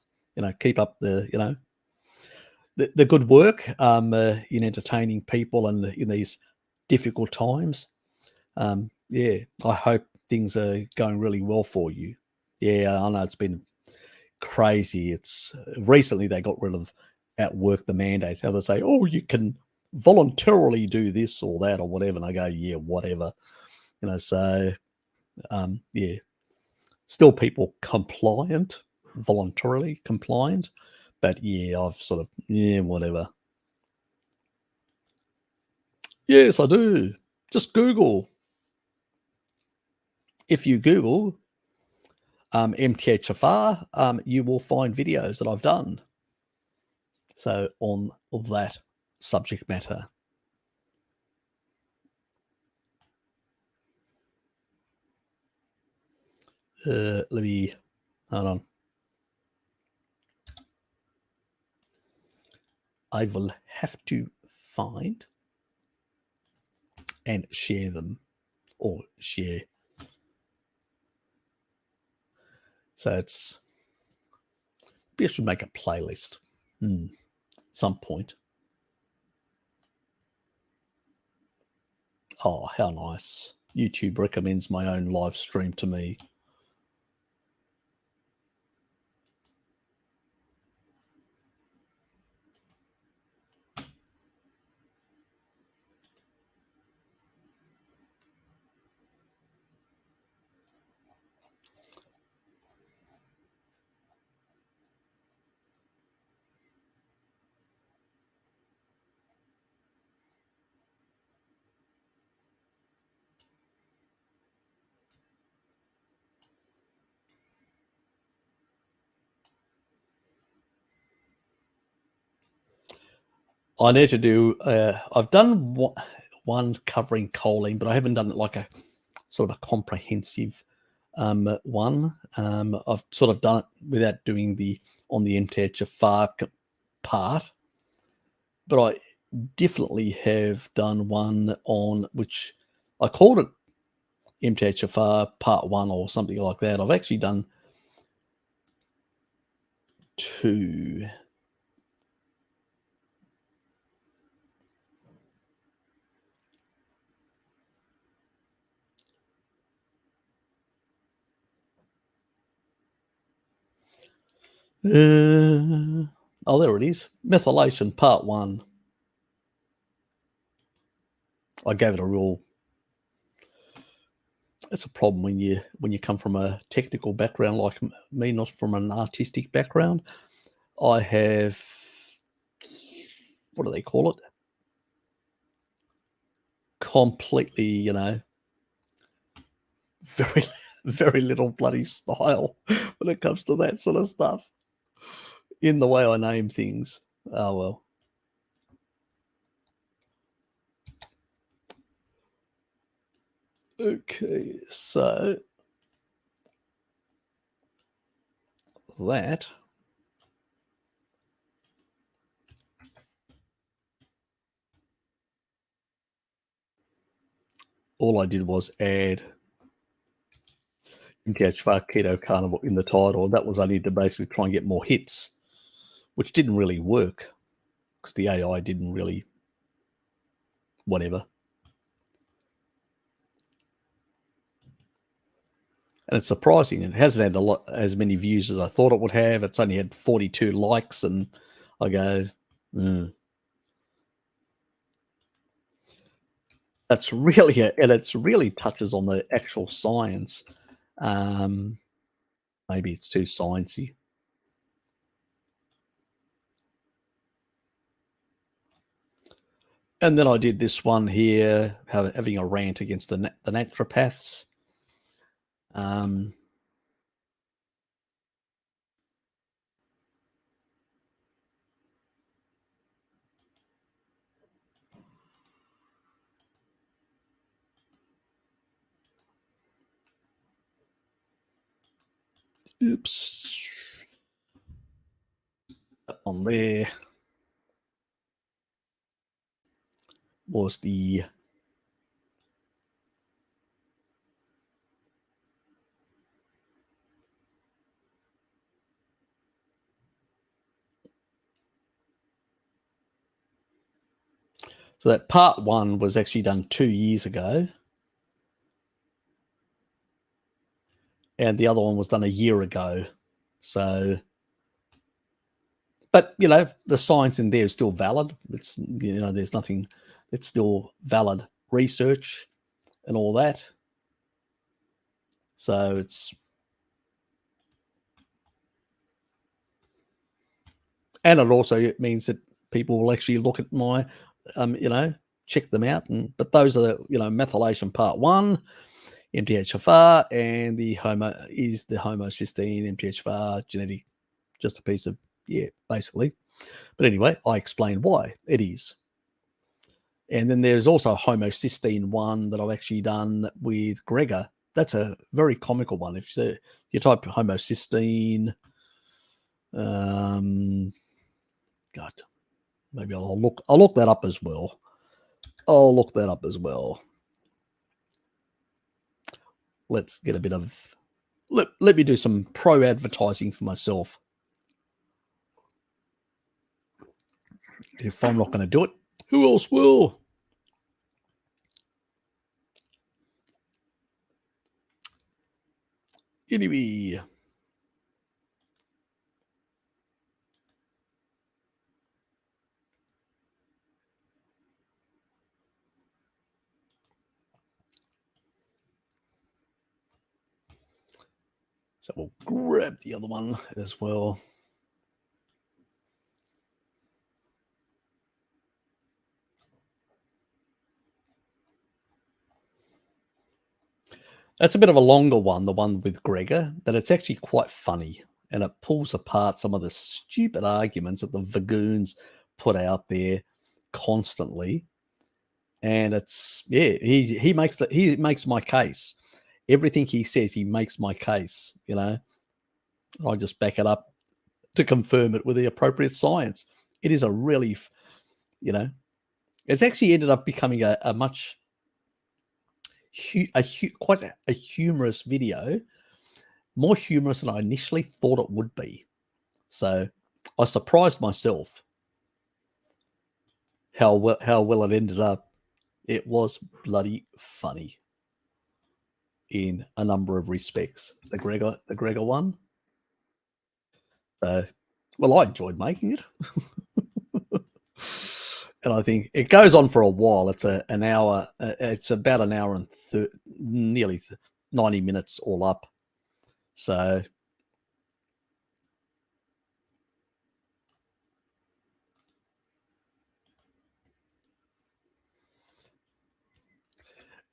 Keep up the the good work in entertaining people and in these difficult times. I hope things are going really well for you. Yeah, I know it's been crazy. It's recently they got rid of at work the mandates. How they say, oh, you can voluntarily do this or that or whatever. And I go, yeah, whatever. So still people compliant, voluntarily compliant. But yeah, I've sort of, whatever. Yes, I do. Just Google. If you Google MTHFR, you will find videos that I've done. So on that subject matter. Let me, hold on. I will have to find and share them, or share. So it's I should make a playlist at some point. Oh, how nice. YouTube recommends my own live stream to me. I need to do, I've done one covering choline, but I haven't done it like a sort of a comprehensive one. I've sort of done it without doing the on the MTHFR part, but I definitely have done one on which I called it MTHFR part 1 or something like that. I've actually done 2. Oh, there it is. Methylation part 1. I gave it a real. It's a problem when you come from a technical background like me, not from an artistic background. I have, what do they call it? Completely, very, very little bloody style when it comes to that sort of stuff in the way I name things. Oh, well. Okay, so that all I did was add MTHFR Keto Carnivore in the title, and that was only to basically try and get more hits, which didn't really work because the AI didn't really whatever. And it's surprising. It hasn't had as many views as I thought it would have. It's only had 42 likes, and I go, that's really and it's really touches on the actual science. Maybe it's too sciencey. And then I did this one here, having a rant against the naturopaths. Oops. On there was the so that part 1 was actually done 2 years ago, and the other one was done a year ago. So, but the science in there is still valid. It's there's nothing. It's still valid research and all that. So it's, and it also means that people will actually look at my, check them out. But those are the, methylation part 1, MTHFR, and the homocysteine, MTHFR, genetic, just a piece of, basically. But anyway, I explained why it is. And then there's also homocysteine 1 that I've actually done with Gregor. That's a very comical one. If you type homocysteine, God, maybe I'll look that up as well. Let's get a bit of, let me do some pro advertising for myself. If I'm not going to do it, who else will? Anyway. So we'll grab the other one as well. That's a bit of a longer one, the one with Gregor, but it's actually quite funny. And it pulls apart some of the stupid arguments that the Vagoons put out there constantly. And it's, yeah, he makes my case. Everything he says, he makes my case, you know. I just back it up to confirm it with the appropriate science. It is a really, you know, it's actually ended up becoming a much, quite a humorous video, more humorous than I initially thought it would be. So I surprised myself how well it ended up. It was bloody funny in a number of respects. The Gregor one. Well, I enjoyed making it. And I think it goes on for a while. It's an hour. It's about an hour and nearly 90 minutes all up. So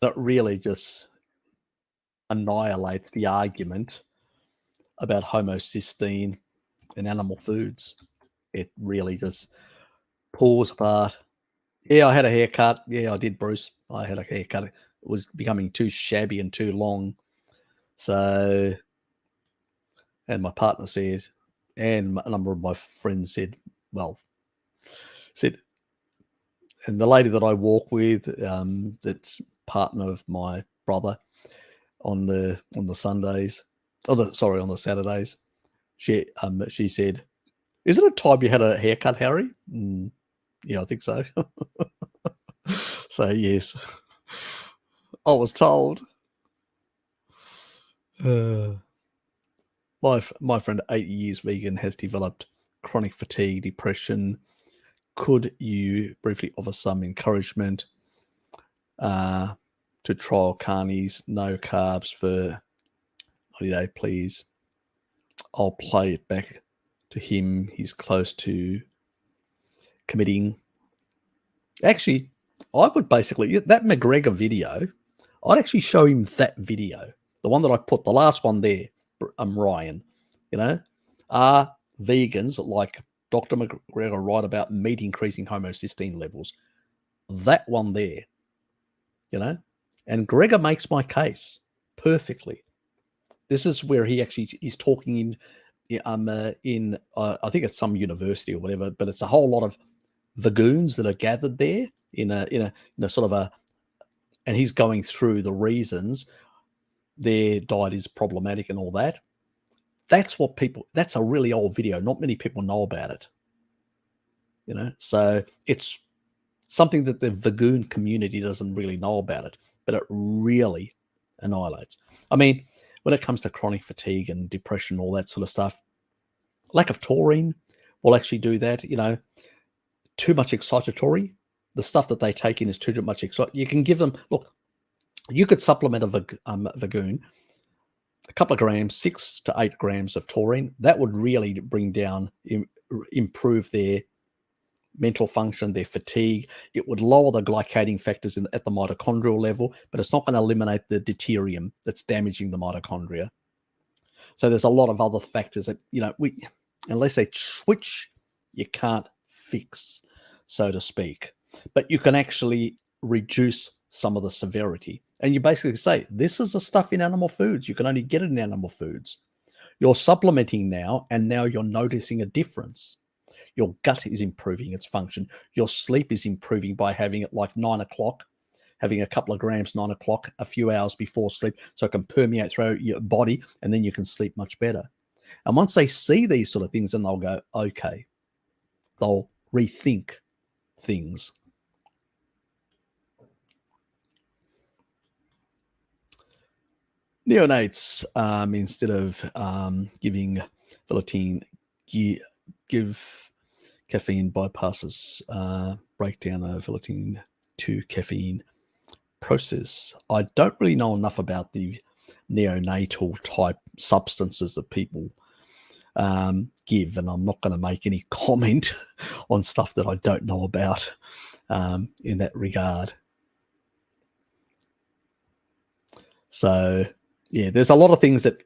it really just annihilates the argument about homocysteine in animal foods. It really just pulls apart. Yeah, I had a haircut. Yeah, I did, Bruce. I had a haircut. It was becoming too shabby and too long. So, and my partner said, and a number of my friends said, and the lady that I walk with, that's partner of my brother on the Sundays, on the Saturdays, she said, "Isn't it time you had a haircut, Harry?" Yeah, I think so. So yes, I was told. My friend, 80 years vegan, has developed chronic fatigue, depression. Could you briefly offer some encouragement to trial carnies, no carbs for holiday, please? I'll play it back to him. He's close to committing. Actually, I would basically, that McGregor video, I'd actually show him that video, the one that I put, the last one there, Ryan. You know, are vegans like Dr. McGregor right about meat increasing homocysteine levels? That one there, you know, and Gregor makes my case perfectly. This is where he actually is talking in I think it's some university or whatever, but it's a whole lot of vagoons that are gathered there in a sort of a, and he's going through the reasons their diet is problematic and all that. That's a really old video. Not many people know about it, you know, so it's something that the vagoon community doesn't really know about it, but it really annihilates. I mean, when it comes to chronic fatigue and depression, all that sort of stuff, lack of taurine will actually do that. You know, too much excitatory, the stuff that they take in is too much excitatory. You can give them, look, you could supplement a vagoon, a couple of grams, 6 to 8 grams of taurine. That would really bring down, improve their mental function, their fatigue. It would lower the glycating factors at the mitochondrial level, but it's not going to eliminate the deuterium that's damaging the mitochondria. So there's a lot of other factors that, you know, unless they switch, you can't fix, so to speak. But you can actually reduce some of the severity. And you basically say, this is the stuff in animal foods. You can only get it in animal foods. You're supplementing now, and now you're noticing a difference. Your gut is improving its function. Your sleep is improving by having it like 9 o'clock, having a couple of grams 9 o'clock, a few hours before sleep, so it can permeate through your body, and then you can sleep much better. And once they see these sort of things, then they'll go, okay, they'll rethink things. Neonates, instead of giving velatine, give caffeine bypasses breakdown of velatine to caffeine process. I don't really know enough about the neonatal type substances that people give, and I'm not going to make any comment on stuff that I don't know about in that regard. So yeah, there's a lot of things that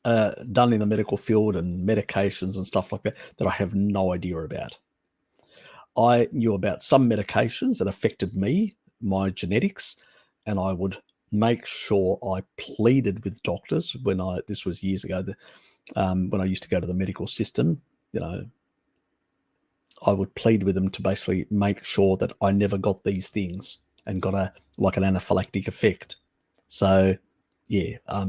are done in the medical field and medications and stuff like that I have no idea about. I knew about some medications that affected me, my genetics, and I would make sure I pleaded with doctors when this was years ago, when I used to go to the medical system, I would plead with them to basically make sure that I never got these things and got an anaphylactic effect. So yeah, but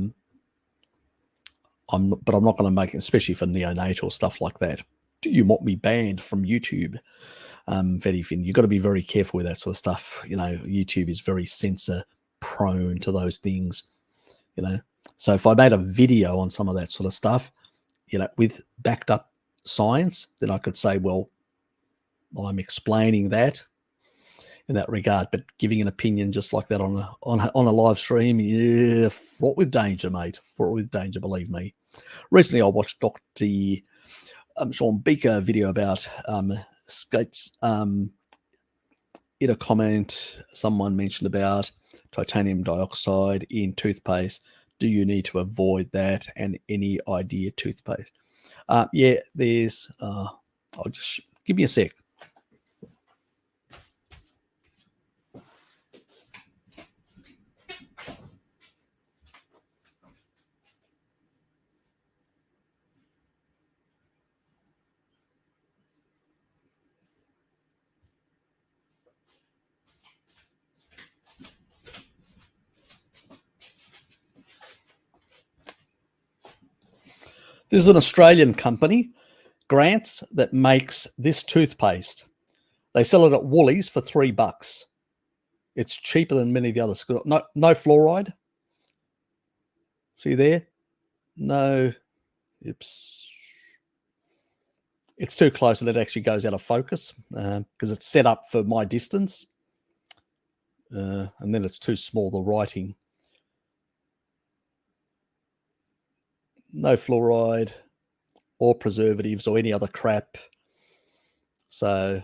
I'm not going to make it, especially for neonatal stuff like that. Do you want me banned from YouTube? Very thin. You've got to be very careful with that sort of stuff. YouTube is very censor prone to those things. So if I made a video on some of that sort of stuff, with backed up science, then I could say, well, I'm explaining that in that regard. But giving an opinion just like that on a live stream, yeah, fraught with danger, mate. Fraught with danger, believe me. Recently, I watched Dr. Sean Beaker video about skates. In a comment, someone mentioned about titanium dioxide in toothpaste. Do you need to avoid that? And any idea toothpaste? Yeah, there's. I'll just give me a sec. This is an Australian company, Grants, that makes this toothpaste. They sell it at Woolies for $3. It's cheaper than many of the others. No fluoride. See there? No. Oops. It's too close and it actually goes out of focus because it's set up for my distance. And then it's too small, the writing. No fluoride or preservatives or any other crap. So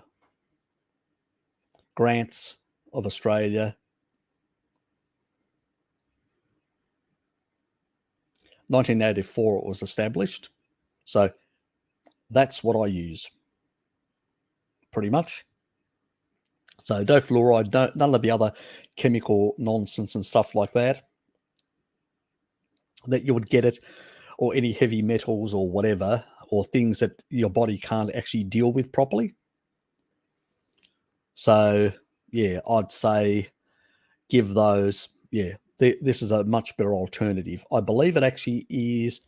Grants of Australia. 1984 it was established. So that's what I use pretty much. So no fluoride, none of the other chemical nonsense and stuff like that you would get it, or any heavy metals or whatever, or things that your body can't actually deal with properly. So yeah, I'd say give those, this is a much better alternative. I believe it actually is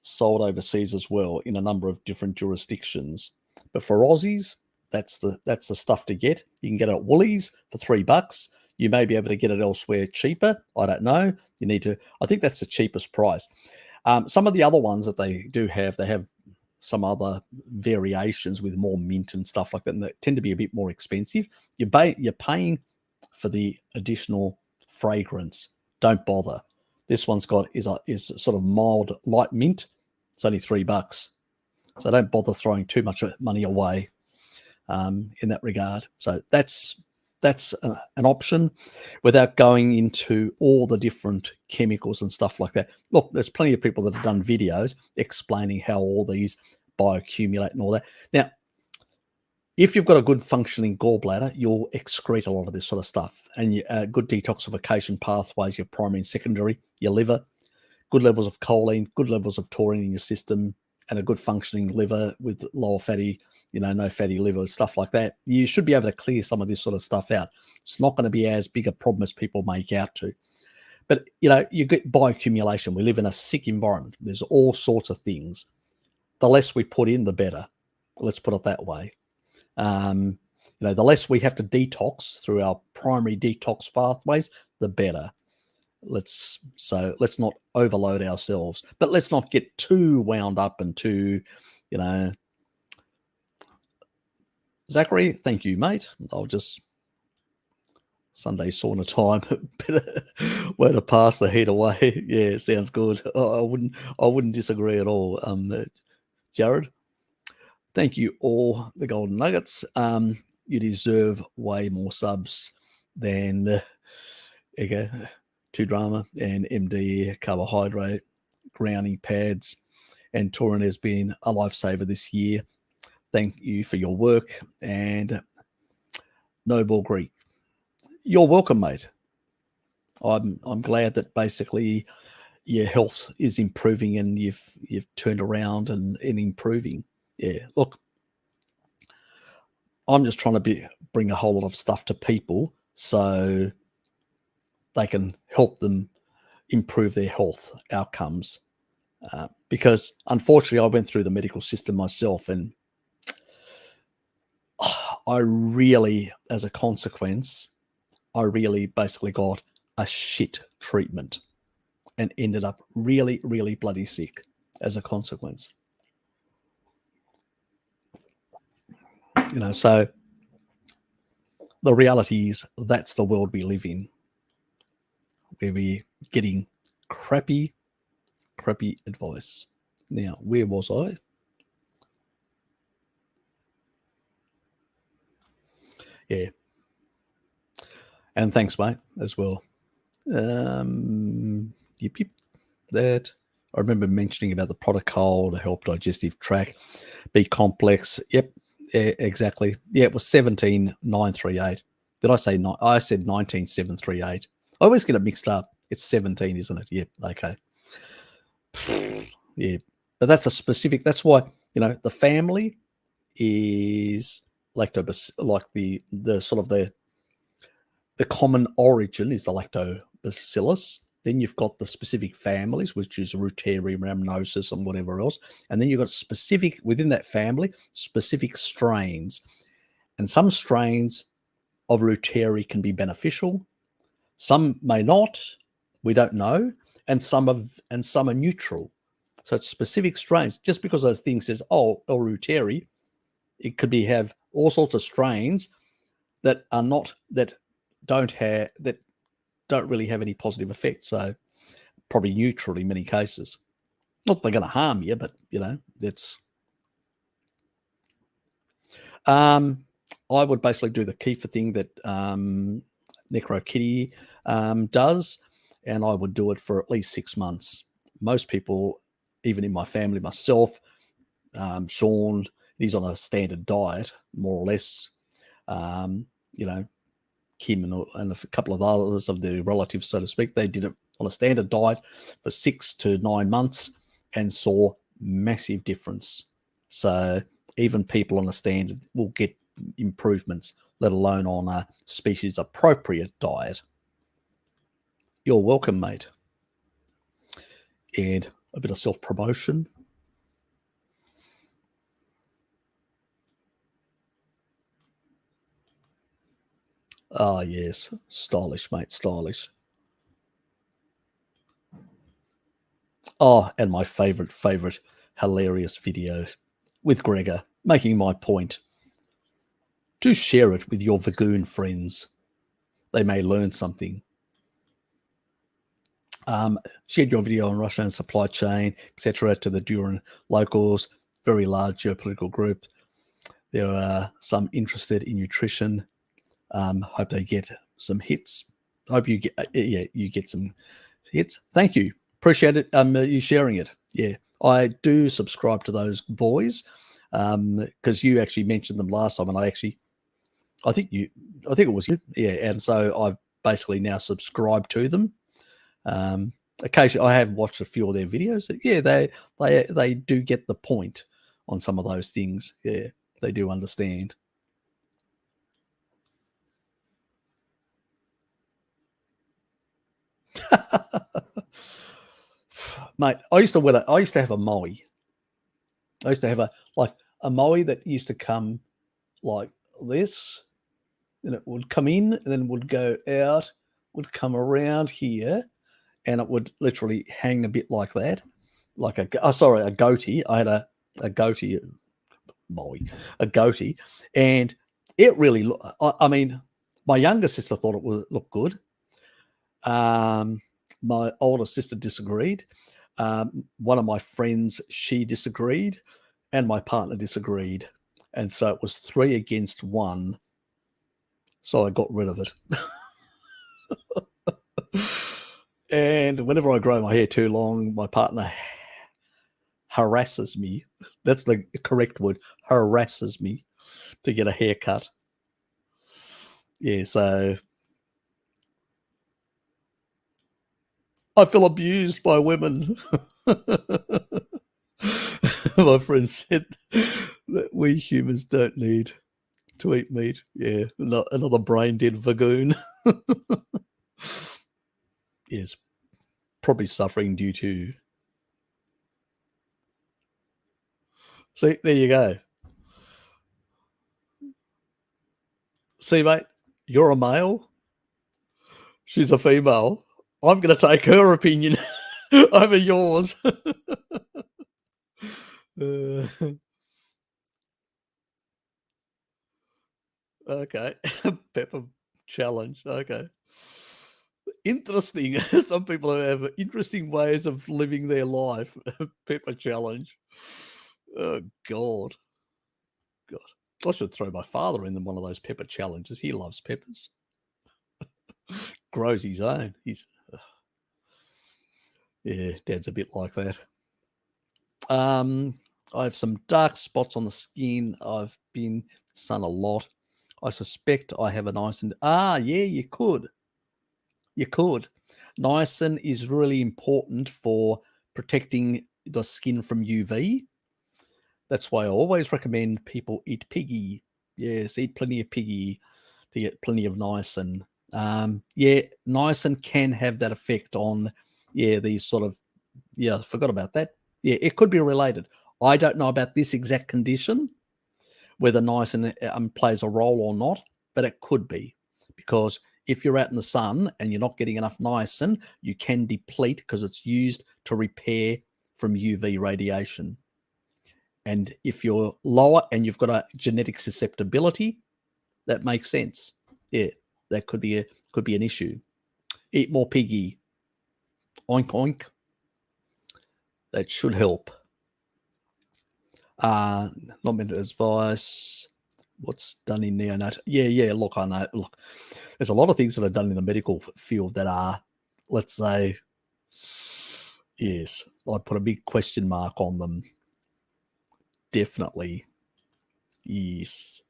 sold overseas as well in a number of different jurisdictions. But for Aussies, that's the stuff to get. You can get it at Woolies for $3. You may be able to get it elsewhere cheaper. I don't know. You need to. I think that's the cheapest price. Some of the other ones that they do have, they have some other variations with more mint and stuff like that, and they tend to be a bit more expensive. You're paying for the additional fragrance. Don't bother. This one's got is sort of mild light mint. It's only $3, so don't bother throwing too much money away in that regard. So that's an option without going into all the different chemicals and stuff like that. Look, there's plenty of people that have done videos explaining how all these bioaccumulate and all that. Now, if you've got a good functioning gallbladder, you'll excrete a lot of this sort of stuff, and good detoxification pathways, your primary and secondary, your liver, good levels of choline, good levels of taurine in your system, and a good functioning liver with lower fatty, no fatty liver, stuff like that. You should be able to clear some of this sort of stuff out. It's not going to be as big a problem as people make out to. But, you get bioaccumulation. We live in a sick environment. There's all sorts of things. The less we put in, the better. Let's put it that way. The less we have to detox through our primary detox pathways, the better. Let's not overload ourselves, but let's not get too wound up and too, Zachary, thank you, mate. I'll just Sunday sauna time. Better way to pass the heat away. Yeah, sounds good. I wouldn't disagree at all. Jared, thank you all the golden nuggets. You deserve way more subs than Two Drama and MD carbohydrate grounding pads, and taurine has been a lifesaver this year. Thank you for your work. And Noble Greek, you're welcome, mate. I'm glad that basically your health is improving and you've turned around and improving. Yeah, look, I'm just trying to bring a whole lot of stuff to people so they can help them improve their health outcomes. Because unfortunately, I went through the medical system myself, and I really, as a consequence, I really basically got a shit treatment and ended up really, really bloody sick as a consequence. So the reality is that's the world we live in, where we're getting crappy advice. Now, where was I? Yeah. And thanks, mate, as well. Yep. That. I remember mentioning about the protocol to help digestive tract be complex. Yep, exactly. Yeah, it was 17,938. Did I say nine? I said 19,738. I always get it mixed up. It's 17, isn't it? Yep. Okay. Yeah, but that's a specific. That's why the family is lactobacillus, like the sort of the common origin is the lactobacillus. Then you've got the specific families, which is Reuteri, rhamnosus, and whatever else. And then you've got specific, within that family, specific strains. And some strains of Reuteri can be beneficial. Some may not. We don't know. And some are neutral. So it's specific strains. Just because those things says, Reuteri, it could have all sorts of strains that are not, that don't really have any positive effect. So probably neutral in many cases. Not they're going to harm you, but that's. I would basically do the kefir thing that Necro Kitty does, and I would do it for at least 6 months. Most people, even in my family, myself, Sean, he's on a standard diet, more or less. Kim and a couple of others of the relatives, so to speak, they did it on a standard diet for 6 to 9 months and saw massive difference. So even people on a standard will get improvements, let alone on a species appropriate diet. You're welcome, mate. And a bit of self-promotion. Ah, yes. Stylish, mate. Stylish. Oh, and my favorite hilarious video with Gregor making my point. Do share it with your Vagoon friends. They may learn something. Shared your video on Russia and supply chain, etc., to the Duran locals, very large geopolitical group. There are some interested in nutrition. Hope they get some hits. Hope you get some hits. Thank you. Appreciate it. You sharing it. Yeah, I do subscribe to those boys because you actually mentioned them last time, and I think it was you. Yeah, and so I've basically now subscribed to them. Occasionally, I have watched a few of their videos. Yeah, they do get the point on some of those things. Yeah, they do understand. Mate, I used to have a moe. I used to have a moe that used to come like this, and it would come in and then would go out, would come around here, and it would literally hang a bit like that, like a goatee. I had a goatee, a goatee, and it really, I mean, my younger sister thought it would look good. My older sister disagreed. One of my friends, she disagreed, and my partner disagreed. And so it was 3 against 1. So I got rid of it. And whenever I grow my hair too long, my partner harasses me. That's the correct word, harasses me to get a haircut. Yeah, so I feel abused by women. My friend said that we humans don't need to eat meat. Yeah, another brain dead vagoon. Yes, probably suffering due to. See, there you go. See, mate, you're a male. She's a female. I'm going to take her opinion over yours. Okay. Pepper challenge. Okay. Interesting. Some people have interesting ways of living their life. Pepper challenge. Oh, God. I should throw my father in one of those pepper challenges. He loves peppers. Grows his own. Yeah, Dad's a bit like that. I have some dark spots on the skin. I've been sun a lot. I suspect I have a niacin. Yeah, you could. Niacin is really important for protecting the skin from UV. That's why I always recommend people eat piggy. Yes, eat plenty of piggy to get plenty of niacin. Yeah, niacin can have that effect on, these sort of, I forgot about that. Yeah, it could be related. I don't know about this exact condition, whether niacin plays a role or not, but it could be, because if you're out in the sun and you're not getting enough niacin, you can deplete because it's used to repair from UV radiation. And if you're lower and you've got a genetic susceptibility, that makes sense. Yeah, that could be an issue. Eat more piggy. Oink, oink. That should help. Not meant to advise. What's done in neonatal? Yeah. Look, I know. Look, there's a lot of things that are done in the medical field that are, let's say, yes, I'd put a big question mark on them. Definitely, yes.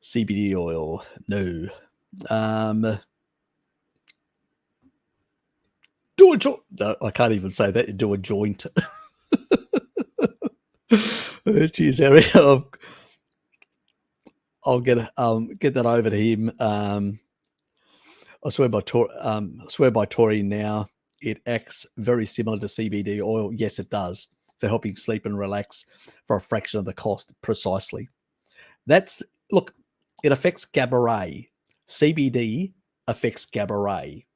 CBD oil, no. Do a joint. No, I can't even say that. Do a joint. Geez, Harry, I'll get that over to him. I swear by taurine now. It acts very similar to CBD oil. Yes, it does, for helping sleep and relax for a fraction of the cost. Precisely. Look, it affects GABA A. CBD affects GABA A.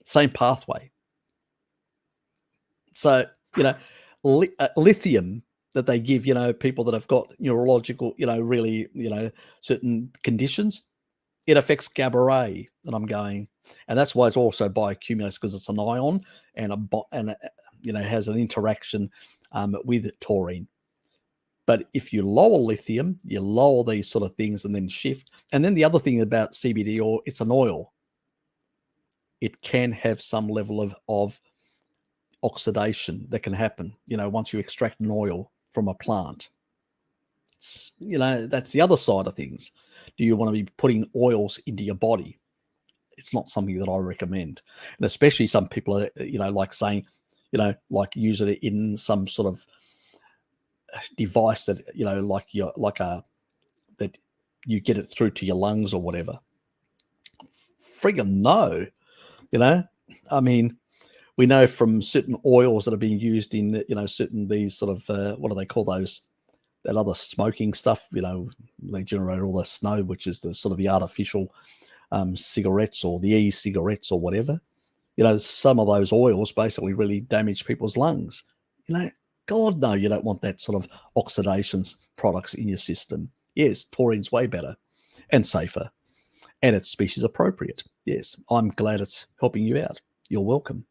Same pathway. So, lithium that they give, people that have got neurological, really, certain conditions, it affects GABA A. And I'm going, and that's why it's also bioaccumulates, because it's an ion and has an interaction with taurine. But if you lower lithium, you lower these sort of things and then shift. And then the other thing about CBD oil, it's an oil. It can have some level of oxidation that can happen, once you extract an oil from a plant. That's the other side of things. Do you want to be putting oils into your body? It's not something that I recommend. And especially some people are, like saying, like use it in some sort of device that, that you get it through to your lungs or whatever. Friggin' no. I mean, we know from certain oils that are being used in, certain these sort of, what do they call those? that other smoking stuff, they generate all the snow, which is the sort of the artificial cigarettes or the e-cigarettes or whatever. Some of those oils basically really damage people's lungs. God, no, you don't want that sort of oxidation products in your system. Yes, taurine's way better and safer, and it's species appropriate. Yes, I'm glad it's helping you out. You're welcome.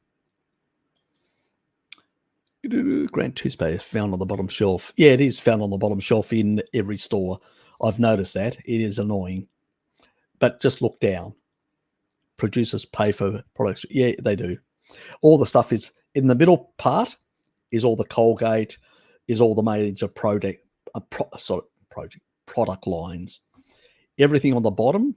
Grant toothpaste found on the bottom shelf. Yeah, it is found on the bottom shelf in every store. I've noticed that. It is annoying. But just look down. Producers pay for products. Yeah, they do. All the stuff is in the middle part is all the Colgate, is all the major product lines. Everything on the bottom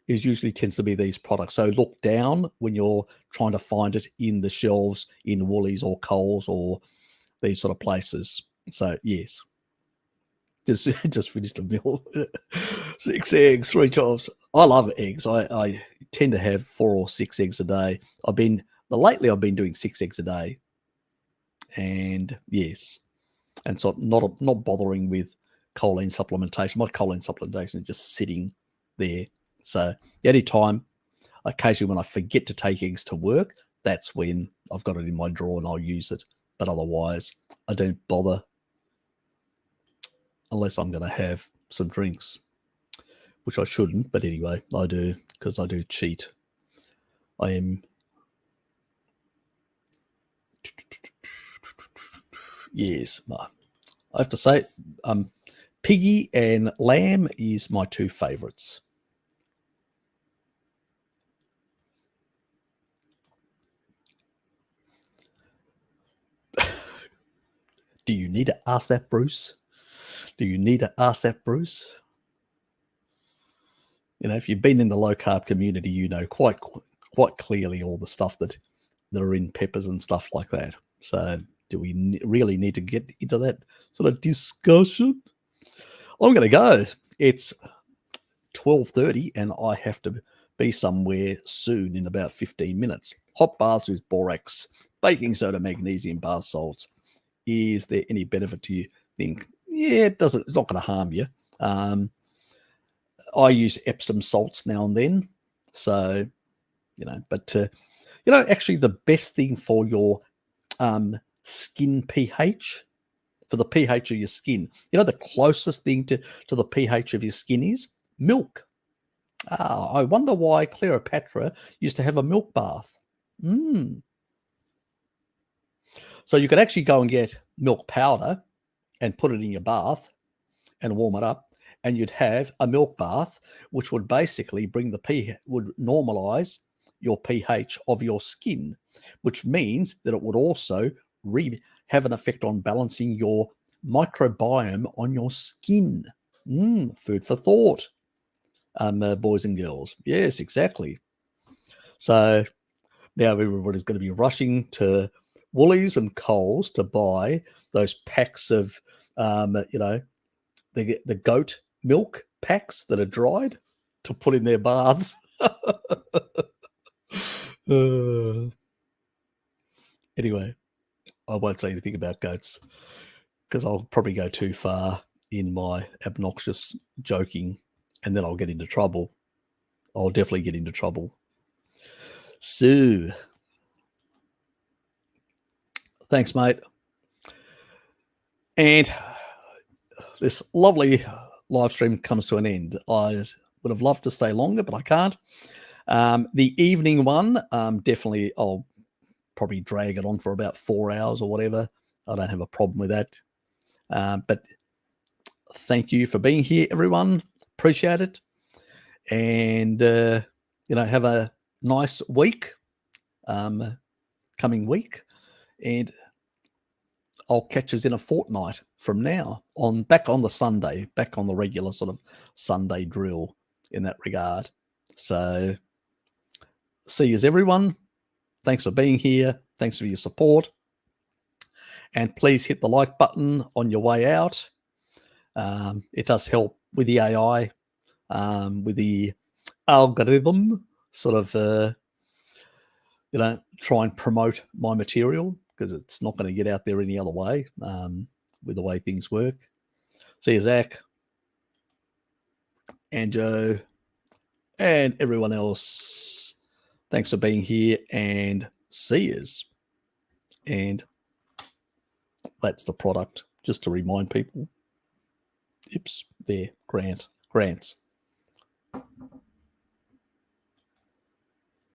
usually tends to be these products. So look down when you're trying to find it in the shelves in Woolies or Coles or these sort of places. So yes, just finished a meal. 6 eggs, 3 times. I love eggs. I tend to have 4 or 6 eggs a day. Lately I've been doing 6 eggs a day, and yes, and so not bothering with choline supplementation. My choline supplementation is just sitting there. So anytime, occasionally when I forget to take eggs to work, that's when I've got it in my drawer and I'll use it. But otherwise, I don't bother unless I'm going to have some drinks, which I shouldn't. But anyway, I do because I do cheat. I am. Yes, I have to say, piggy and lamb is my 2 favorites. Do you need to ask that, Bruce? Do you need to ask that, Bruce? If you've been in the low carb community, you know quite clearly all the stuff that are in peppers and stuff like that. So do we really need to get into that sort of discussion? I'm going to go. It's 12:30 and I have to be somewhere soon in about 15 minutes. Hot baths with borax, baking soda, magnesium, bath salts. Is there any benefit to you think? Yeah, it doesn't. It's not going to harm you. I use Epsom salts now and then. So, but, actually the best thing for your skin pH, for the pH of your skin, the closest thing to the pH of your skin is milk. I wonder why Cleopatra used to have a milk bath. So you could actually go and get milk powder and put it in your bath and warm it up, and you'd have a milk bath, which would basically bring the pH, would normalize your pH of your skin, which means that it would also have an effect on balancing your microbiome on your skin. Food for thought, boys and girls. Yes, exactly. So now everybody's going to be rushing to Woolies and Coles to buy those packs of, the goat milk packs that are dried to put in their baths. Anyway, I won't say anything about goats because I'll probably go too far in my obnoxious joking and then I'll get into trouble. I'll definitely get into trouble. So, thanks, mate. And this lovely live stream comes to an end. I would have loved to stay longer, but I can't. The evening one, definitely I'll probably drag it on for about 4 hours or whatever. I don't have a problem with that. But thank you for being here, everyone. Appreciate it. And, have a nice week, coming week. And I'll catch us in a fortnight from now back on the regular sort of Sunday drill in that regard. So see yous, everyone. Thanks for being here. Thanks for your support. And please hit the like button on your way out. It does help with the AI, with the algorithm, sort of, try and promote my material because it's not going to get out there any other way with the way things work. See you, Zach and Joe and everyone else. Thanks for being here, and see yous. And that's the product, just to remind people. Oops, there, grants.